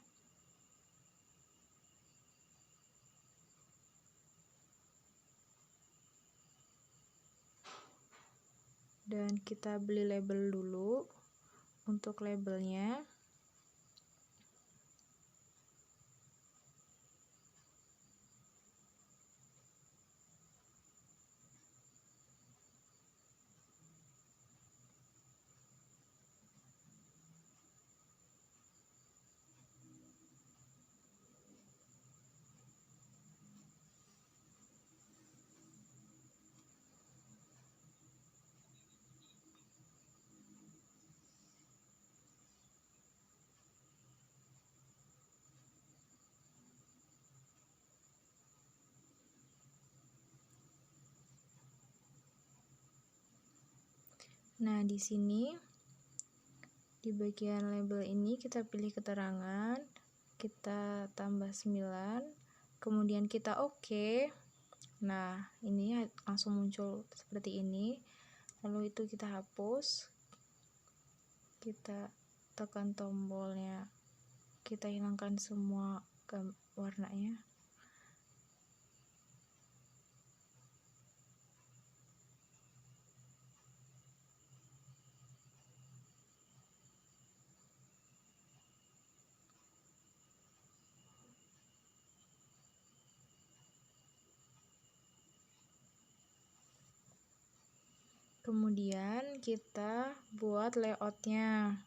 Dan kita beli label dulu untuk labelnya. Nah, di sini di bagian label ini kita pilih keterangan, kita tambah 9, kemudian kita oke. Nah, ini langsung muncul seperti ini. Lalu itu kita hapus. Kita tekan tombolnya. Kita hilangkan semua warnanya. Kemudian kita buat layoutnya.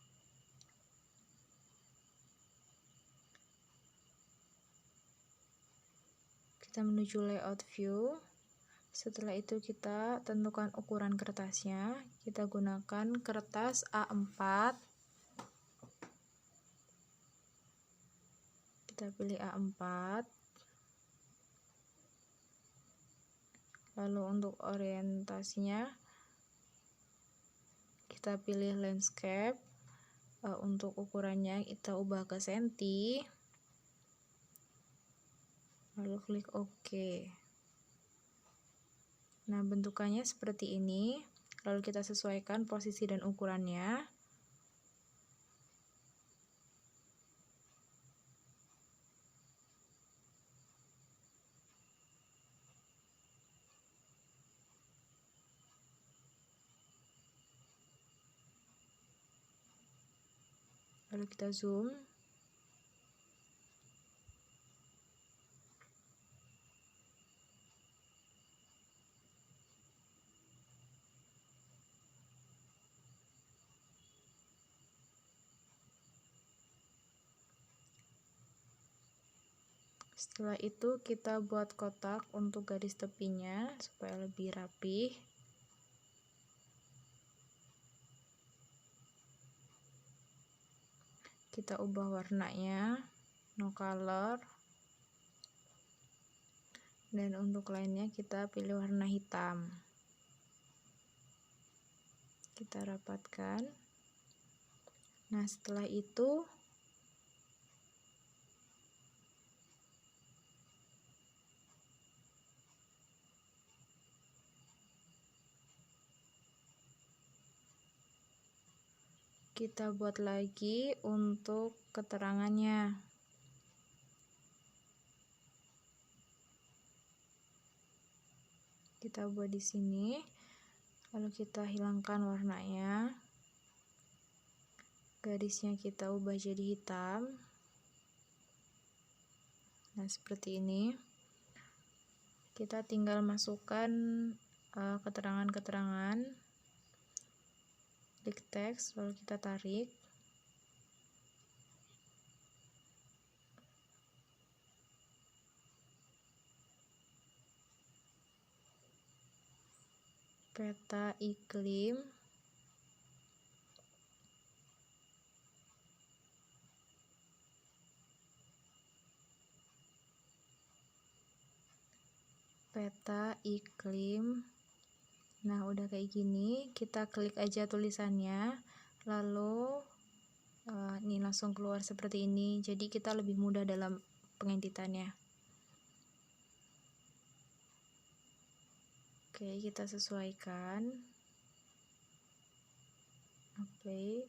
Kita menuju layout view. Setelah itu kita tentukan ukuran kertasnya. Kita gunakan kertas A4. Kita pilih A4. Lalu untuk orientasinya kita pilih landscape. Untuk ukurannya kita ubah ke senti. Lalu klik OK. Nah, bentukannya seperti ini. Lalu kita sesuaikan posisi dan ukurannya. Lalu kita zoom. Setelah itu kita buat kotak untuk garis tepinya supaya lebih rapi. kita ubah warnanya, no color. Dan untuk lainnya kita pilih warna hitam. Kita rapatkan. Nah, setelah itu kita buat lagi untuk keterangannya. Kita buat di sini, lalu kita hilangkan warnanya. Garisnya kita ubah jadi hitam. Nah, seperti ini. Kita tinggal masukkan keterangan-keterangan. Klik teks, lalu kita tarik. Peta iklim. Peta iklim. Nah, udah kayak gini, kita klik aja tulisannya, lalu ini langsung keluar seperti ini. Jadi kita lebih mudah dalam pengeditannya. Oke, kita sesuaikan. Oke.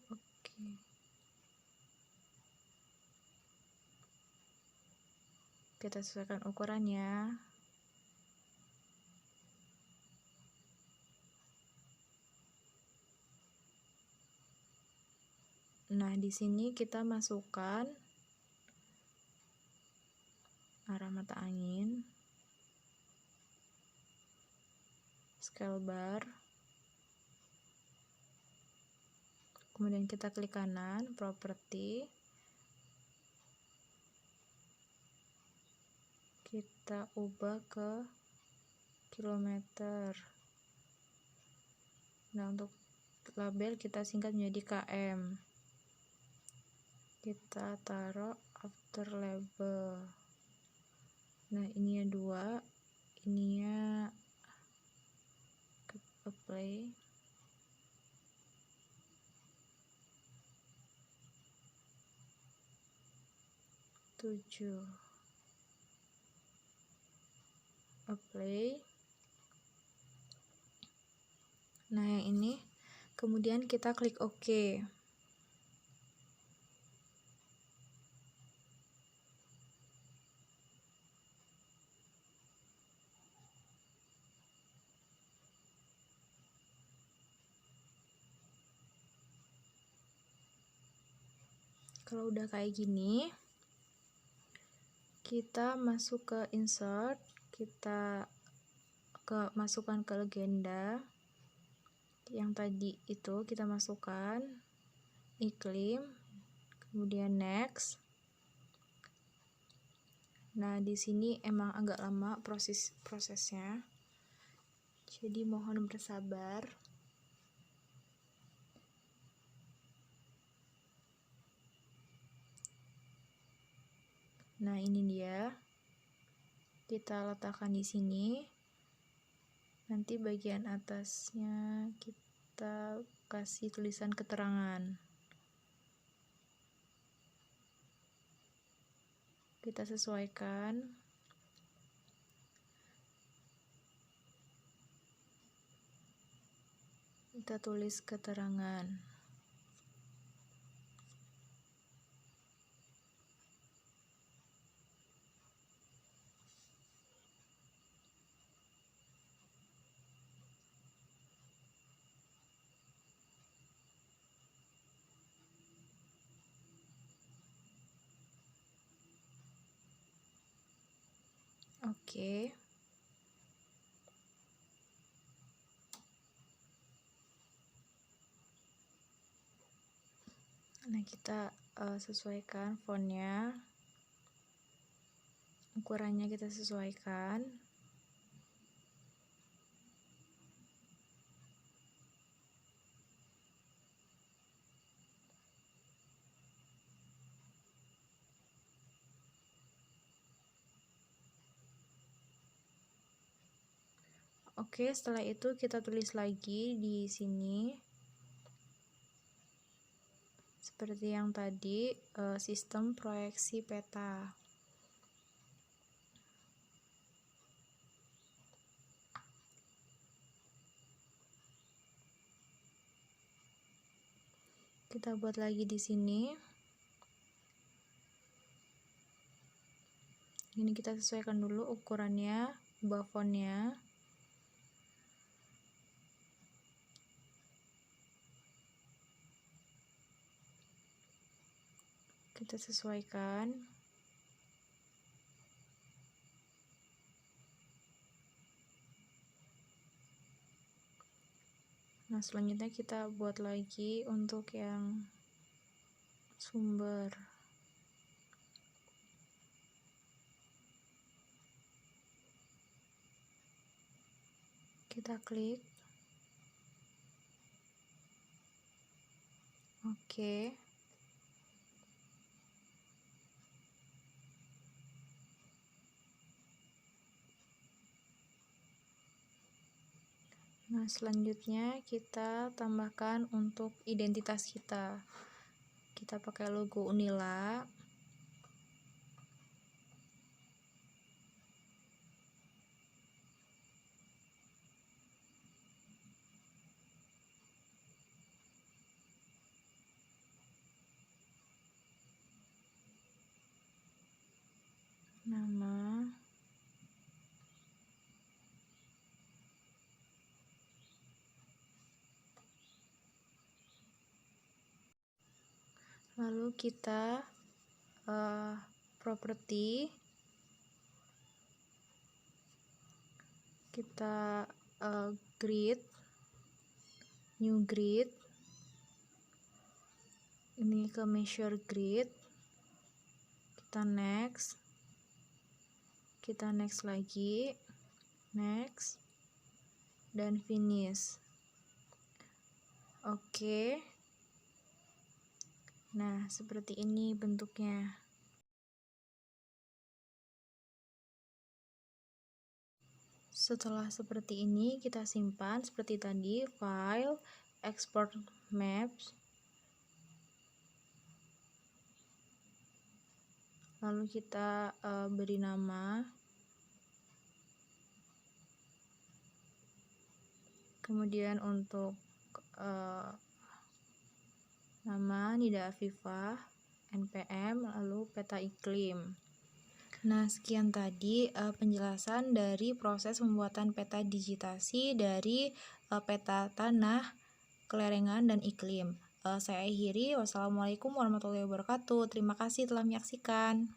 Kita sesuaikan ukurannya. Nah, di sini kita masukkan arah mata angin, scale bar, kemudian kita klik kanan, properti, kita ubah ke kilometer. Nah, untuk label kita singkat menjadi km. Kita taruh after label. Nah, ininya 2, ininya apply. Apply. Nah, yang ini kemudian kita klik OK. Kalau udah kayak gini, kita masuk ke insert, kita masukkan ke legenda. Yang tadi itu kita masukkan iklim, kemudian next. Nah, di sini emang agak lama prosesnya. Jadi mohon bersabar. Nah, ini dia. Kita letakkan di sini. Nanti bagian atasnya kita kasih tulisan keterangan. Kita sesuaikan. Kita tulis keterangan. Oke. Nah, kita sesuaikan fontnya, ukurannya kita sesuaikan. Oke, setelah itu kita tulis lagi di sini. Seperti yang tadi, sistem proyeksi peta. Kita buat lagi di sini. Ini kita sesuaikan dulu ukurannya, ubah fontnya. Kita sesuaikan. Nah, selanjutnya kita buat lagi untuk yang sumber. Kita klik. Oke. Nah, selanjutnya kita tambahkan untuk identitas kita. Kita pakai logo Unila. Nama. Lalu kita properti, kita grid, new grid, ini ke measure grid, kita next lagi, next, dan finish. Oke. Nah, seperti ini bentuknya. Setelah seperti ini, kita simpan seperti tadi, file, export maps. Lalu kita beri nama. Kemudian untuk nama Nida Afifah, NPM, lalu peta iklim. Nah, sekian tadi penjelasan dari proses pembuatan peta digitasi dari peta tanah, kelerengan, dan iklim. Saya akhiri. Wassalamualaikum warahmatullahi wabarakatuh. Terima kasih telah menyaksikan.